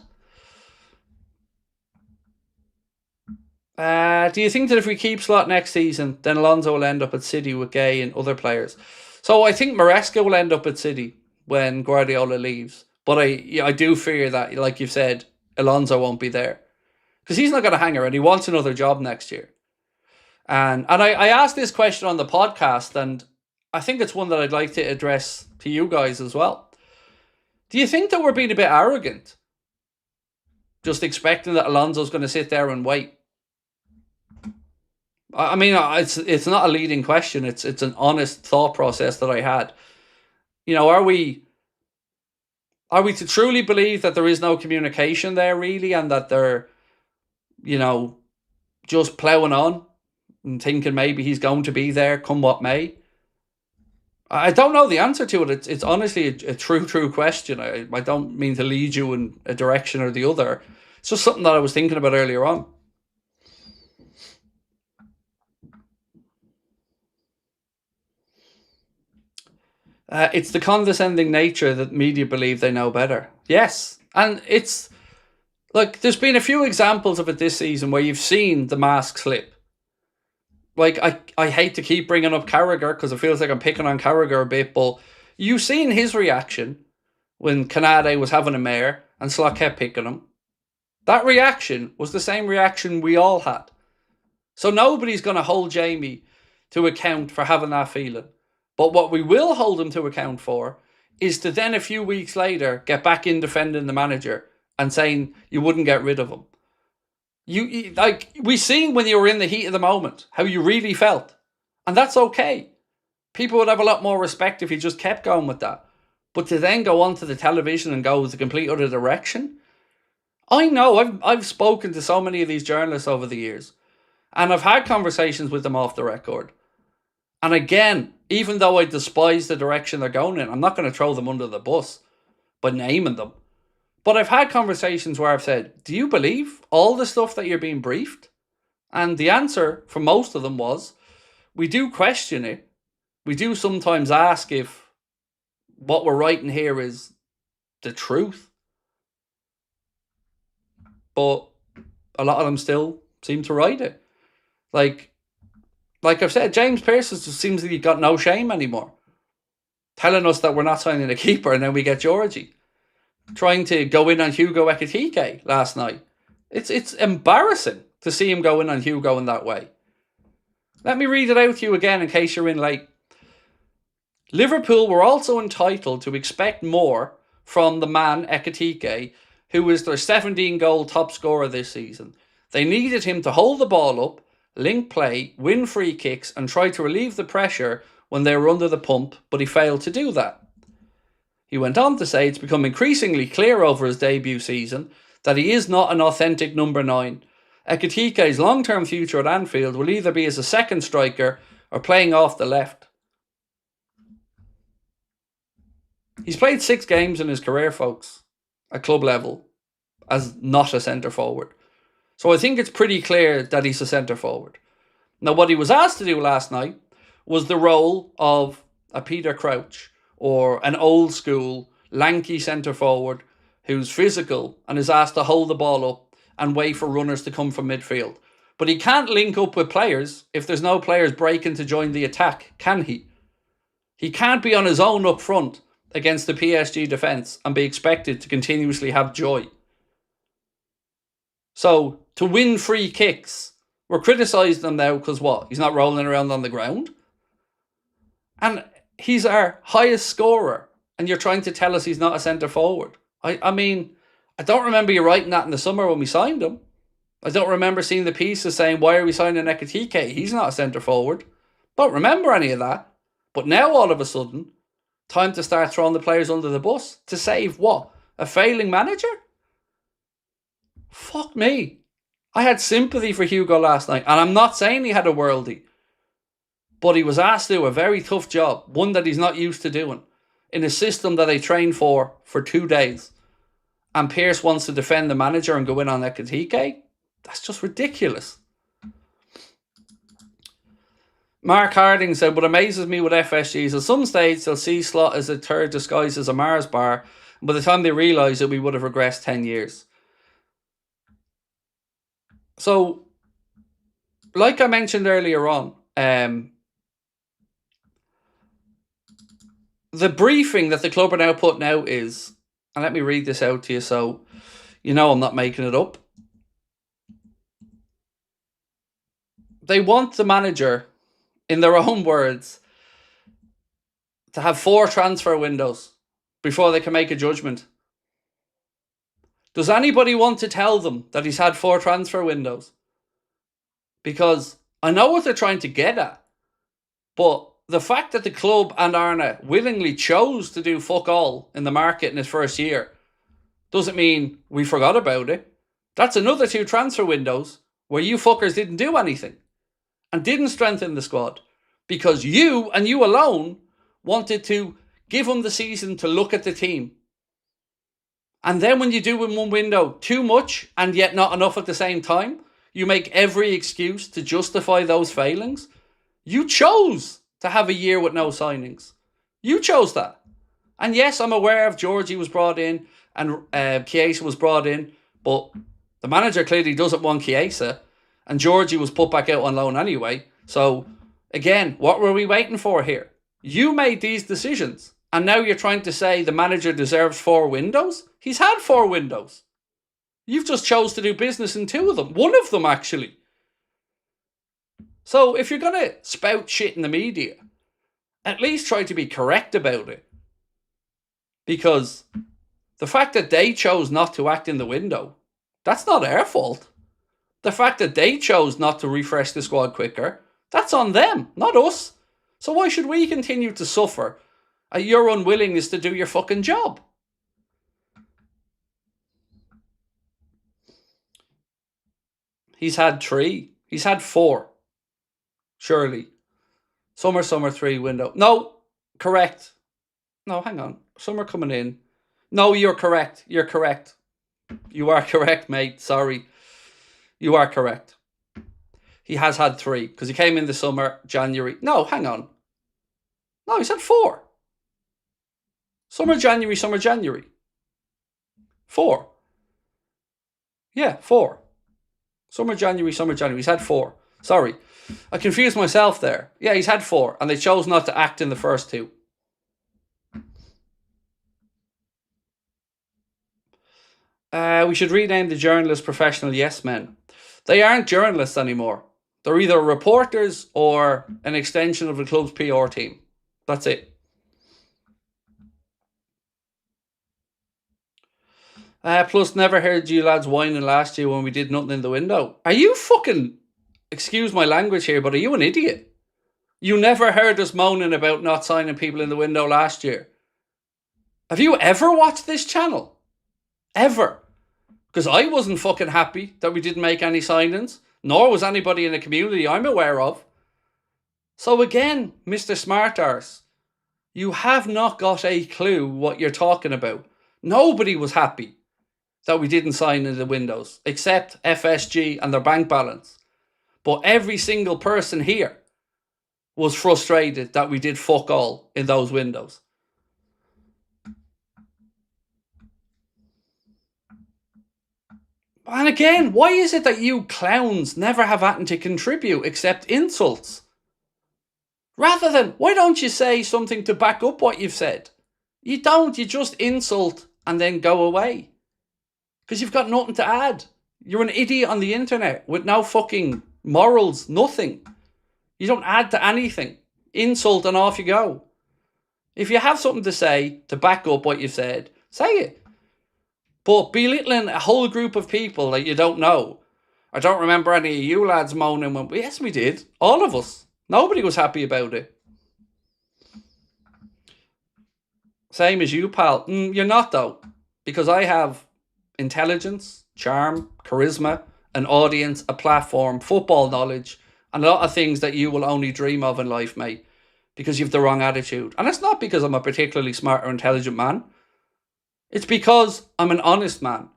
Do you think that if we keep Slot next season, then Alonso will end up at City with Gay and other players? So I think Maresca will end up at City when Guardiola leaves. But I do fear that, like you've said, Alonso won't be there. Because he's not going to hang around. He wants another job next year. And I asked this question on the podcast, and I think it's one that I'd like to address to you guys as well. Do you think that we're being a bit arrogant? Just expecting that Alonso's going to sit there and wait? I mean, it's not a leading question. It's an honest thought process that I had. Are we to truly believe that there is no communication there, really, and that they're, just ploughing on and thinking maybe he's going to be there come what may? I don't know the answer to it. It's honestly a true question. I don't mean to lead you in a direction or the other. It's just something that I was thinking about earlier on. It's the condescending nature that media believe they know better. Yes. And it's like, there's been a few examples of it this season where you've seen the mask slip. Like, I hate to keep bringing up Carragher because it feels like I'm picking on Carragher a bit, but you've seen his reaction when Canade was having a mare and Slot kept picking him. That reaction was the same reaction we all had. So nobody's going to hold Jamie to account for having that feeling. But what we will hold him to account for is to then a few weeks later get back in defending the manager and saying you wouldn't get rid of him. You like, we seen when you were in the heat of the moment how you really felt. And that's okay. People would have a lot more respect if you just kept going with that. But to then go onto the television and go with a complete other direction. I know, I've spoken to so many of these journalists over the years. And I've had conversations with them off the record. And again, even though I despise the direction they're going in, I'm not going to throw them under the bus by naming them. But I've had conversations where I've said, do you believe all the stuff that you're being briefed? And the answer for most of them was, we do question it. We do sometimes ask if what we're writing here is the truth. But a lot of them still seem to write it. Like I've said, James Pearce just seems like he's got no shame anymore. Telling us that we're not signing a keeper and then we get Georgie. Trying to go in on Hugo Ekitike last night. It's embarrassing to see him go in on Hugo in that way. Let me read it out to you again in case you're in late. Liverpool were also entitled to expect more from the man Ekitike, who is their 17-goal top scorer this season. They needed him to hold the ball up, link play, win free kicks and try to relieve the pressure when they were under the pump, but he failed to do that. He went on to say it's become increasingly clear over his debut season that he is not an authentic number 9. Ekitike's long-term future at Anfield will either be as a second striker or playing off the left. He's played 6 games in his career, folks, at club level, as not a centre-forward. So I think it's pretty clear that he's a centre-forward. Now, what he was asked to do last night was the role of a Peter Crouch or an old-school, lanky centre-forward who's physical and is asked to hold the ball up and wait for runners to come from midfield. But he can't link up with players if there's no players breaking to join the attack, can he? He can't be on his own up front against the PSG defence and be expected to continuously have joy. So, to win free kicks, we're criticising him now because what? He's not rolling around on the ground? And he's our highest scorer, and you're trying to tell us he's not a centre forward. I mean, I don't remember you writing that in the summer when we signed him. I don't remember seeing the pieces saying, why are we signing Ekitike? He's not a centre forward. Don't remember any of that. But now all of a sudden, time to start throwing the players under the bus to save what? A failing manager? Fuck me. I had sympathy for Hugo last night, and I'm not saying he had a worldie, but he was asked to do a very tough job, one that he's not used to doing, in a system that they trained for 2 days. And Pearce wants to defend the manager and go in on Ekitike? That's just ridiculous. Mark Harding said, what amazes me with FSG is at some stage they'll see Slot as a third disguised as a Mars bar, and by the time they realise it, we would have regressed 10 years. So, like I mentioned earlier on, the briefing that the club are now putting out is, and let me read this out to you so you know I'm not making it up. They want the manager, in their own words, to have 4 transfer windows before they can make a judgment. Does anybody want to tell them that he's had 4 transfer windows? Because I know what they're trying to get at, but the fact that the club and Arna willingly chose to do fuck all in the market in his first year doesn't mean we forgot about it. That's another 2 transfer windows where you fuckers didn't do anything and didn't strengthen the squad because you and you alone wanted to give him the season to look at the team. And then when you do in one window too much and yet not enough at the same time, you make every excuse to justify those failings. You chose to have a year with no signings. You chose that. And yes, I'm aware of Georgie was brought in and Chiesa was brought in, but the manager clearly doesn't want Chiesa, and Georgie was put back out on loan anyway. So, again, what were we waiting for here? You made these decisions, and now you're trying to say the manager deserves 4 windows? He's had 4 windows. You've just chose to do business in 2 of them. 1 of them, actually. So, if you're going to spout shit in the media, at least try to be correct about it. Because the fact that they chose not to act in the window, that's not our fault. The fact that they chose not to refresh the squad quicker, that's on them, not us. So why should we continue to suffer at your unwillingness to do your fucking job? He's had 3. He's had 4. Surely. Summer 3 window. No, correct. No, hang on. Summer coming in. No, you're correct. You're correct. You are correct, mate. Sorry. You are correct. He has had 3 because he came in the summer, January. No, hang on. No, he's had 4. Summer, January. 4. Yeah, 4. Summer, January. He's had 4. Sorry. I confused myself there. Yeah, he's had 4, and they chose not to act in the first 2. We should rename the journalists professional yes men. They aren't journalists anymore. They're either reporters or an extension of the club's PR team. That's it. Plus, never heard you lads whining last year when we did nothing in the window. Are you fucking, excuse my language here, but are you an idiot? You never heard us moaning about not signing people in the window last year. Have you ever watched this channel? Ever? Because I wasn't fucking happy that we didn't make any signings, nor was anybody in the community I'm aware of. So again, Mr. Smartarse, you have not got a clue what you're talking about. Nobody was happy that we didn't sign in the windows, except FSG and their bank balance. But every single person here was frustrated that we did fuck all in those windows. And again, why is it that you clowns never have anything to contribute except insults? Rather than, why don't you say something to back up what you've said? You don't, you just insult and then go away. Because you've got nothing to add. You're an idiot on the internet with no fucking morals, nothing. You don't add to anything. Insult and off you go. If you have something to say to back up what you've said, say it. But belittling a whole group of people that you don't know. I don't remember any of you lads moaning when... Yes, we did. All of us. Nobody was happy about it. Same as you, pal. You're not, though. Because I have intelligence, charm, charisma, an audience, a platform, football knowledge, and a lot of things that you will only dream of in life, mate. Because you have the wrong attitude. And it's not because I'm a particularly smart or intelligent man. It's because I'm an honest man.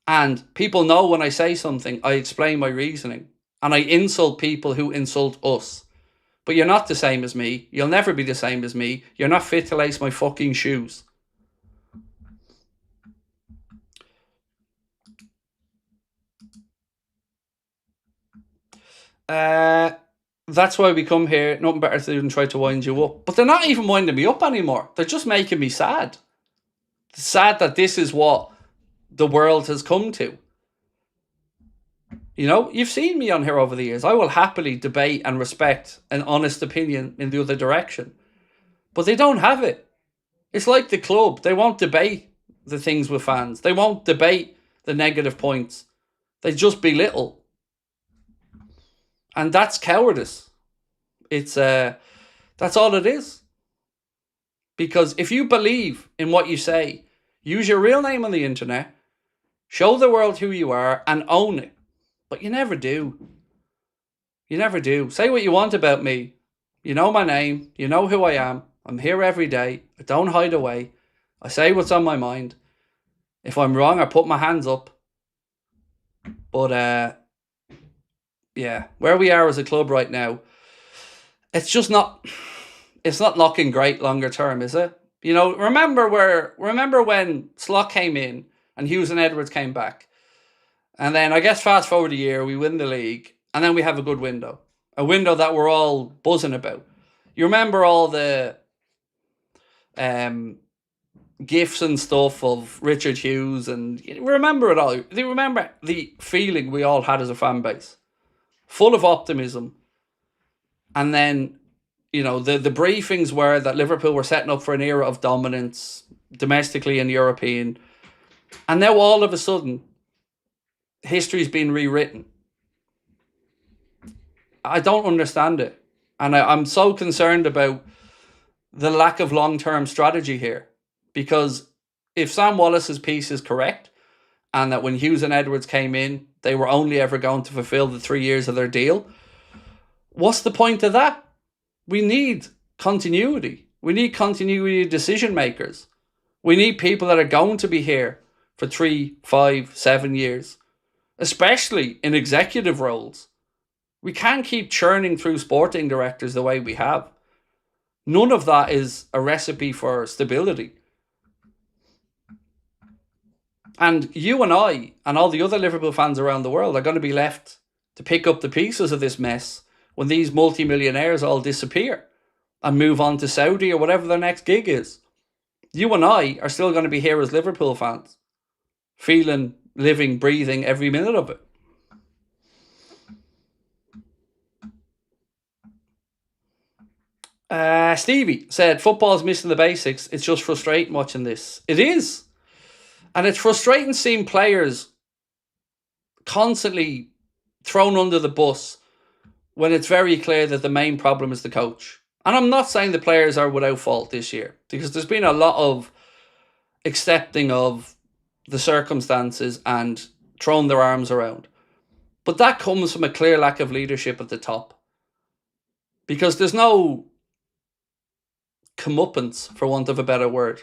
And people know when I say something, I explain my reasoning. And I insult people who insult us. But you're not the same as me. You'll never be the same as me. You're not fit to lace my fucking shoes. That's why we come here. Nothing better to do than try to wind you up. But they're not even winding me up anymore. They're just making me sad. It's sad that this is what the world has come to. You know, you've seen me on here over the years. I will happily debate and respect an honest opinion in the other direction. But they don't have it. It's like the club. They won't debate the things with fans. They won't debate the negative points. They just belittle. And that's cowardice. It's that's all it is. Because if you believe in what you say, use your real name on the internet, show the world who you are, and own it. But you never do. You never do. Say what you want about me. You know my name. You know who I am. I'm here every day. I don't hide away. I say what's on my mind. If I'm wrong, I put my hands up. But, yeah, where we are as a club right now, it's just not... It's not looking great longer term, is it? You know, remember when Slot came in and Hughes and Edwards came back? And then I guess fast forward a year, we win the league, and then we have a good window. A window that we're all buzzing about. You remember all the gifs and stuff of Richard Hughes, and you remember it all. You remember the feeling we all had as a fan base. Full of optimism. And then, you know, the briefings were that Liverpool were setting up for an era of dominance, domestically and European. And now all of a sudden, history's been rewritten. I don't understand it. And I'm so concerned about the lack of long-term strategy here. Because if Sam Wallace's piece is correct, and that when Hughes and Edwards came in, they were only ever going to fulfill the 3 years of their deal, what's the point of that? We need continuity. We need continuity of decision makers. We need people that are going to be here for 3, 5, 7 years, especially in executive roles. We can't keep churning through sporting directors the way we have. None of that is a recipe for stability. And you and I and all the other Liverpool fans around the world are going to be left to pick up the pieces of this mess when these multi-millionaires all disappear and move on to Saudi or whatever their next gig is. You and I are still going to be here as Liverpool fans, feeling, living, breathing every minute of it. Stevie said, football's missing the basics. It's just frustrating watching this. It is. And it's frustrating seeing players constantly thrown under the bus when it's very clear that the main problem is the coach. And I'm not saying the players are without fault this year, because there's been a lot of accepting of the circumstances and throwing their arms around. But that comes from a clear lack of leadership at the top. Because there's no comeuppance, for want of a better word.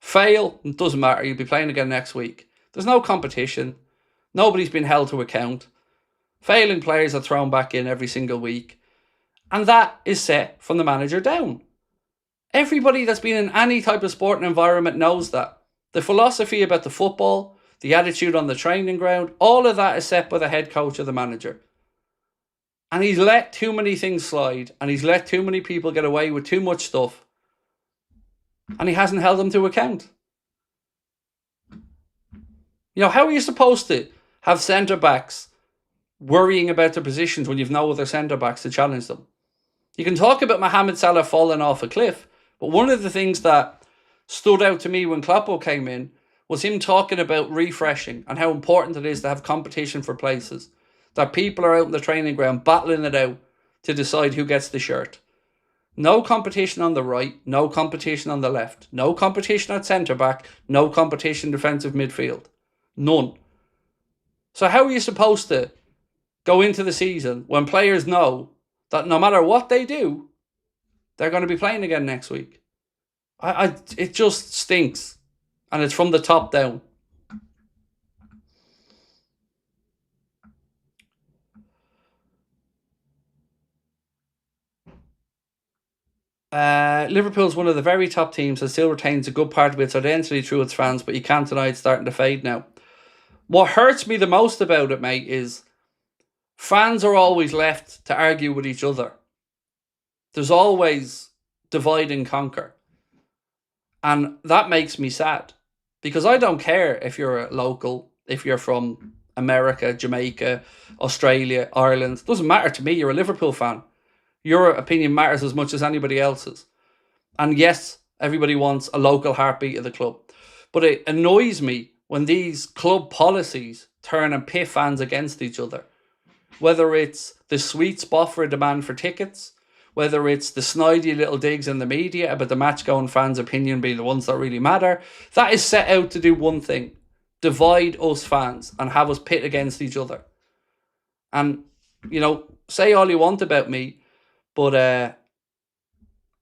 Fail, it doesn't matter, you'll be playing again next week. There's no competition. Nobody's been held to account. Failing players are thrown back in every single week. And that is set from the manager down. Everybody that's been in any type of sporting environment knows that. The philosophy about the football, the attitude on the training ground, all of that is set by the head coach or the manager. And he's let too many things slide, and he's let too many people get away with too much stuff, and he hasn't held them to account. How are you supposed to have centre-backs worrying about their positions when you've no other centre-backs to challenge them? You can talk about Mohamed Salah falling off a cliff, but one of the things that stood out to me when Kloppo came in was him talking about refreshing and how important it is to have competition for places. That people are out in the training ground battling it out to decide who gets the shirt. No competition on the right, no competition on the left, no competition at centre-back, no competition defensive midfield. None. So how are you supposed to go into the season when players know that no matter what they do, they're going to be playing again next week? It just stinks. And it's from the top down. Liverpool's one of the very top teams that still retains a good part of its identity through its fans, but you can't deny it's starting to fade now. What hurts me the most about it, mate, is fans are always left to argue with each other. There's always divide and conquer. And that makes me sad. Because I don't care if you're a local, if you're from America, Jamaica, Australia, Ireland. It doesn't matter to me. You're a Liverpool fan. Your opinion matters as much as anybody else's. And yes, everybody wants a local heartbeat of the club. But it annoys me when these club policies turn and pit fans against each other. Whether it's the sweet spot for a demand for tickets, whether it's the snidey little digs in the media about the match-going fans' opinion being the ones that really matter, that is set out to do one thing: divide us fans and have us pit against each other. And, say all you want about me, but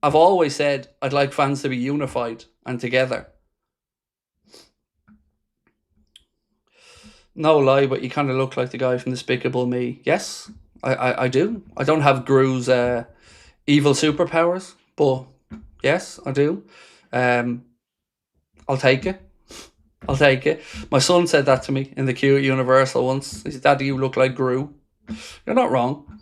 I've always said I'd like fans to be unified and together. No lie, but you kind of look like the guy from Despicable Me. Yes, I do. I don't have Gru's evil superpowers, but yes, I do. I'll take it. I'll take it. My son said that to me in the queue at Universal once. He said, "Daddy, you look like Gru." You're not wrong.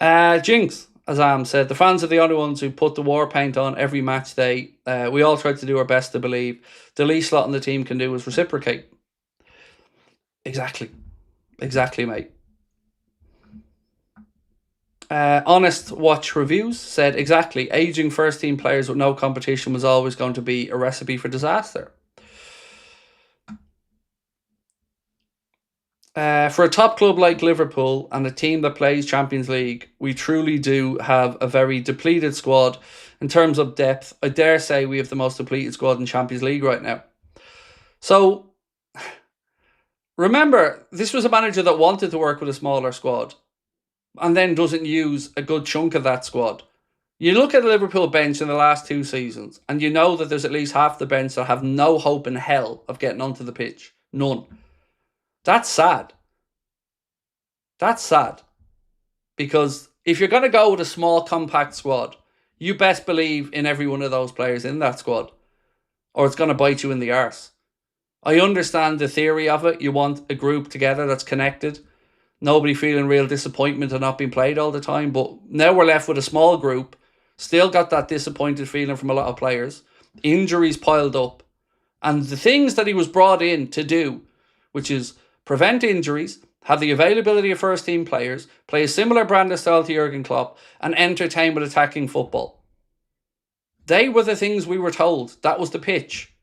Jinx, as Am said, the fans are the only ones who put the war paint on every match day. We all try to do our best to believe. The least lot on the team can do is reciprocate. Exactly, mate. Honest Watch Reviews said, exactly, aging first team players with no competition was always going to be a recipe for disaster. For a top club like Liverpool and a team that plays Champions League, we truly do have a very depleted squad in terms of depth. I dare say we have the most depleted squad in Champions League right now. So, remember, this was a manager that wanted to work with a smaller squad and then doesn't use a good chunk of that squad. You look at the Liverpool bench in the last 2 seasons and you know that there's at least half the bench that have no hope in hell of getting onto the pitch. None. That's sad. That's sad. Because if you're going to go with a small, compact squad, you best believe in every one of those players in that squad, or it's going to bite you in the arse. I understand the theory of it. You want a group together that's connected. Nobody feeling real disappointment of not being played all the time. But now we're left with a small group. Still got that disappointed feeling from a lot of players. Injuries piled up. And the things that he was brought in to do, which is prevent injuries, have the availability of first team players, play a similar brand of style to Jurgen Klopp, and entertain with attacking football. They were the things we were told. That was the pitch.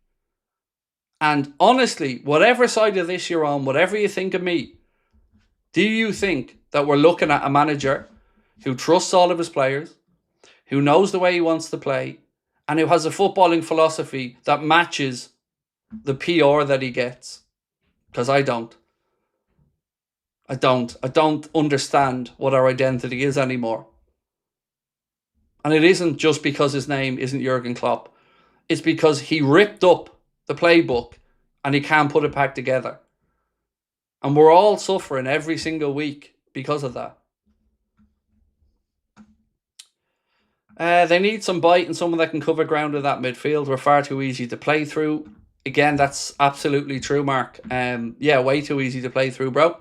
And honestly, whatever side of this you're on, whatever you think of me, do you think that we're looking at a manager who trusts all of his players, who knows the way he wants to play, and who has a footballing philosophy that matches the PR that he gets? Because I don't. I don't understand what our identity is anymore. And it isn't just because his name isn't Jurgen Klopp. It's because he ripped up the playbook and he can't put it back together. And we're all suffering every single week because of that. They need some bite and someone that can cover ground in that midfield. We're far too easy to play through. Again, that's absolutely true, Mark. Yeah, way too easy to play through, bro.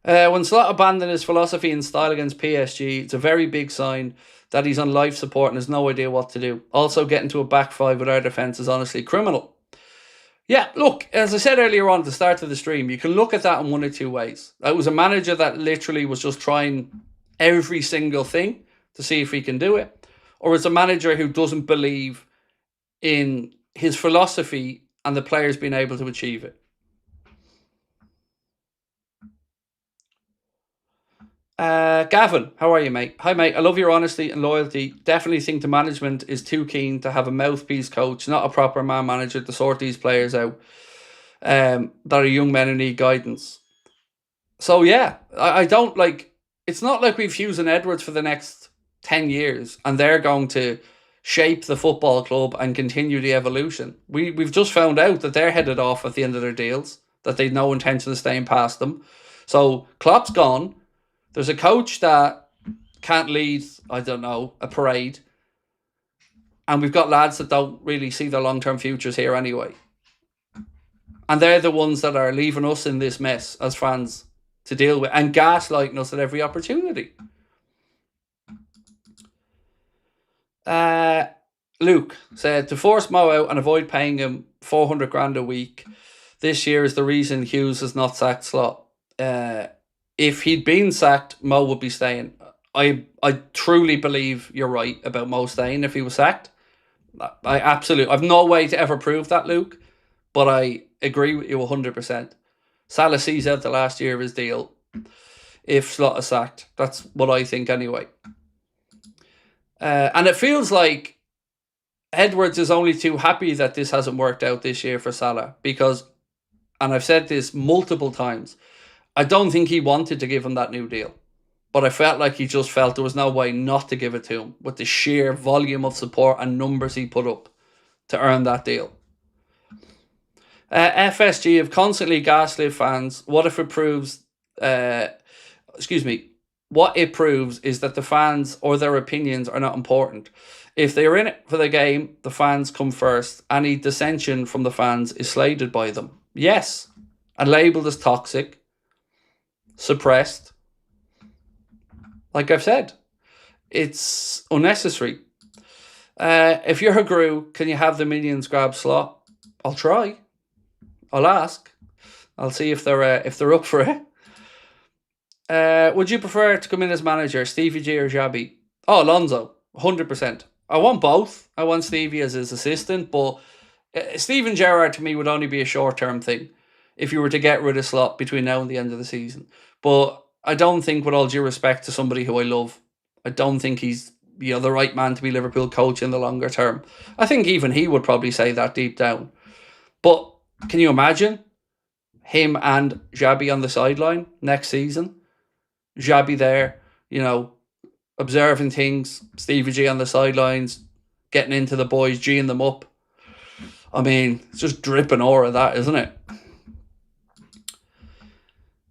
When Slot abandoned his philosophy and style against PSG, it's a very big sign that he's on life support and has no idea what to do. Also, getting to a back five with our defence is honestly criminal. Yeah, look, as I said earlier on at the start of the stream, you can look at that in one of two ways. It was a manager that literally was just trying every single thing to see if he can do it. Or it's a manager who doesn't believe in his philosophy and the players being able to achieve it. Gavin, how are you, mate? Hi, mate. I love your honesty and loyalty. Definitely think the management is too keen to have a mouthpiece coach, not a proper man manager to sort these players out that are young men who need guidance. So, yeah, I don't like... It's not like we've Hughes and Edwards for the next 10 years and they're going to shape the football club and continue the evolution. We've just found out that they're headed off at the end of their deals, that they've no intention of staying past them. So, Klopp's gone. There's a coach that can't lead, I don't know, a parade. And we've got lads that don't really see their long-term futures here anyway. And they're the ones that are leaving us in this mess as fans to deal with and gaslighting us at every opportunity. Luke said, to force Mo out and avoid paying him 400 grand a week this year is the reason Hughes has not sacked Slot. If he'd been sacked, Mo would be staying. I truly believe you're right about Mo staying if he was sacked. I've no way to ever prove that, Luke, but I agree with you 100%. Salah sees out the last year of his deal if Slot is sacked. That's what I think anyway. And it feels like Edwards is only too happy that this hasn't worked out this year for Salah because, and I've said this multiple times, I don't think he wanted to give him that new deal. But I felt like he just felt there was no way not to give it to him with the sheer volume of support and numbers he put up to earn that deal. FSG have constantly gaslit fans. What it proves is that the fans or their opinions are not important. If they are in it for the game, the fans come first. Any dissension from the fans is slated by them. Yes, and labelled as toxic. Suppressed. Like I've said, it's unnecessary. If you're a guru, can you have the minions grab Slot? I'll try. I'll ask. I'll see if they're up for it. Would you prefer to come in as manager, Stevie G or Xabi? Oh, Alonso, 100%. I want both. I want Stevie as his assistant, but Steven Gerrard to me would only be a short-term thing if you were to get rid of Slot between now and the end of the season. But I don't think, with all due respect to somebody who I love, I don't think he's the right man to be Liverpool coach in the longer term. I think even he would probably say that deep down. But can you imagine him and Xabi on the sideline next season? Xabi there, observing things, Stevie G on the sidelines, getting into the boys, G'ing them up. I mean, it's just dripping aura, that, isn't it?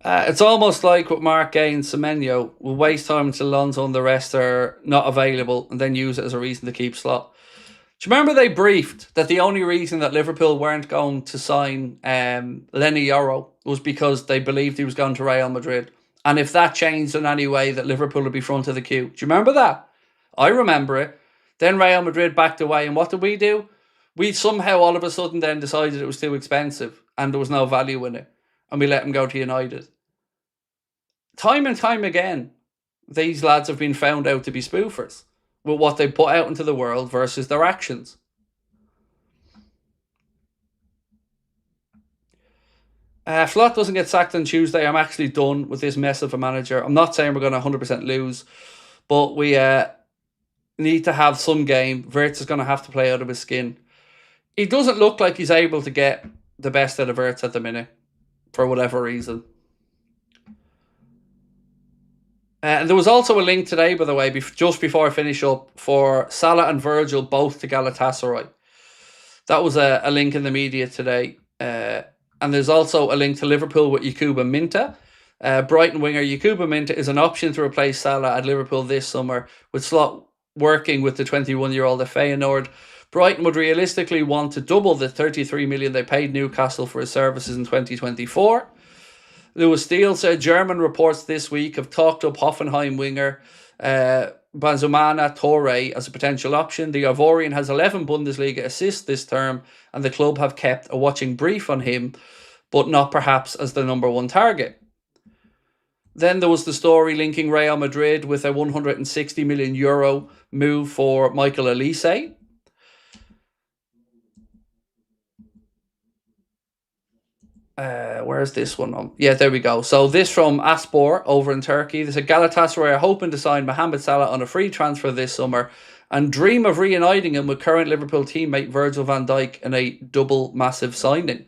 It's almost like with Mark Gay and Semenyo, we'll waste time until Alonso and the rest are not available and then use it as a reason to keep Slot. Do you remember they briefed that the only reason that Liverpool weren't going to sign Lenny Yoro was because they believed he was going to Real Madrid? And if that changed in any way, that Liverpool would be front of the queue. Do you remember that? I remember it. Then Real Madrid backed away. And what did we do? We somehow all of a sudden then decided it was too expensive and there was no value in it. And we let him go to United. Time and time again, these lads have been found out to be spoofers with what they put out into the world versus their actions. Slot doesn't get sacked on Tuesday. I'm actually done with this mess of a manager. I'm not saying we're going to 100% lose, but we need to have some game. Wirtz is going to have to play out of his skin. He doesn't look like he's able to get the best out of Wirtz at the minute, for whatever reason. And there was also a link today, by the way, just before I finish up, for Salah and Virgil both to Galatasaray. That was a link in the media today. And there's also a link to Liverpool with Yakuba Minta. Brighton winger Yakuba Minta is an option to replace Salah at Liverpool this summer, with Slot working with the 21-year-old at Feyenoord. Brighton would realistically want to double the 33 million they paid Newcastle for his services in 2024. Lewis Steele said German reports this week have talked up Hoffenheim winger Banzumana Torre as a potential option. The Ivorian has 11 Bundesliga assists this term, and the club have kept a watching brief on him, but not perhaps as the number one target. Then there was the story linking Real Madrid with a 160 million euro move for Michael Olise. Where's this one on? Yeah, there we go. So this from Aspor over in Turkey. They said Galatasaray are hoping to sign Mohamed Salah on a free transfer this summer and dream of reuniting him with current Liverpool teammate Virgil van Dijk in a double massive signing.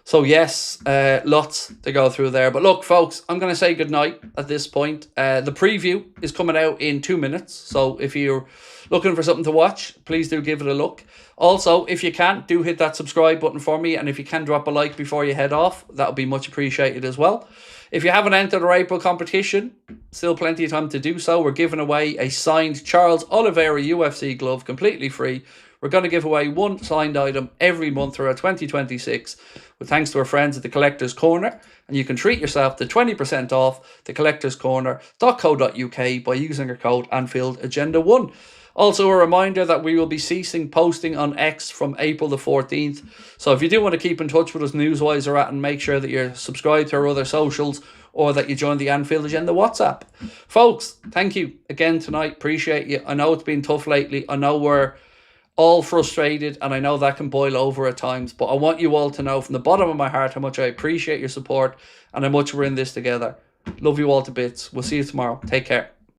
So yes, lots to go through there. But look, folks, I'm going to say goodnight at this point. The preview is coming out in 2 minutes. So if you're looking for something to watch, please do give it a look. Also, if you can, do hit that subscribe button for me. And if you can drop a like before you head off, that would be much appreciated as well. If you haven't entered our April competition, still plenty of time to do so. We're giving away a signed Charles Oliveira UFC glove completely free. We're going to give away one signed item every month throughout 2026 with thanks to our friends at the Collector's Corner. And you can treat yourself to 20% off thecollectorscorner.co.uk by using our code Anfield Agenda 1. Also, a reminder that we will be ceasing posting on X from April the 14th. So if you do want to keep in touch with us news-wise or at, and make sure that you're subscribed to our other socials or that you join the Anfield Agenda WhatsApp. Folks, thank you again tonight. Appreciate you. I know it's been tough lately. I know we're all frustrated and I know that can boil over at times. But I want you all to know from the bottom of my heart how much I appreciate your support and how much we're in this together. Love you all to bits. We'll see you tomorrow. Take care.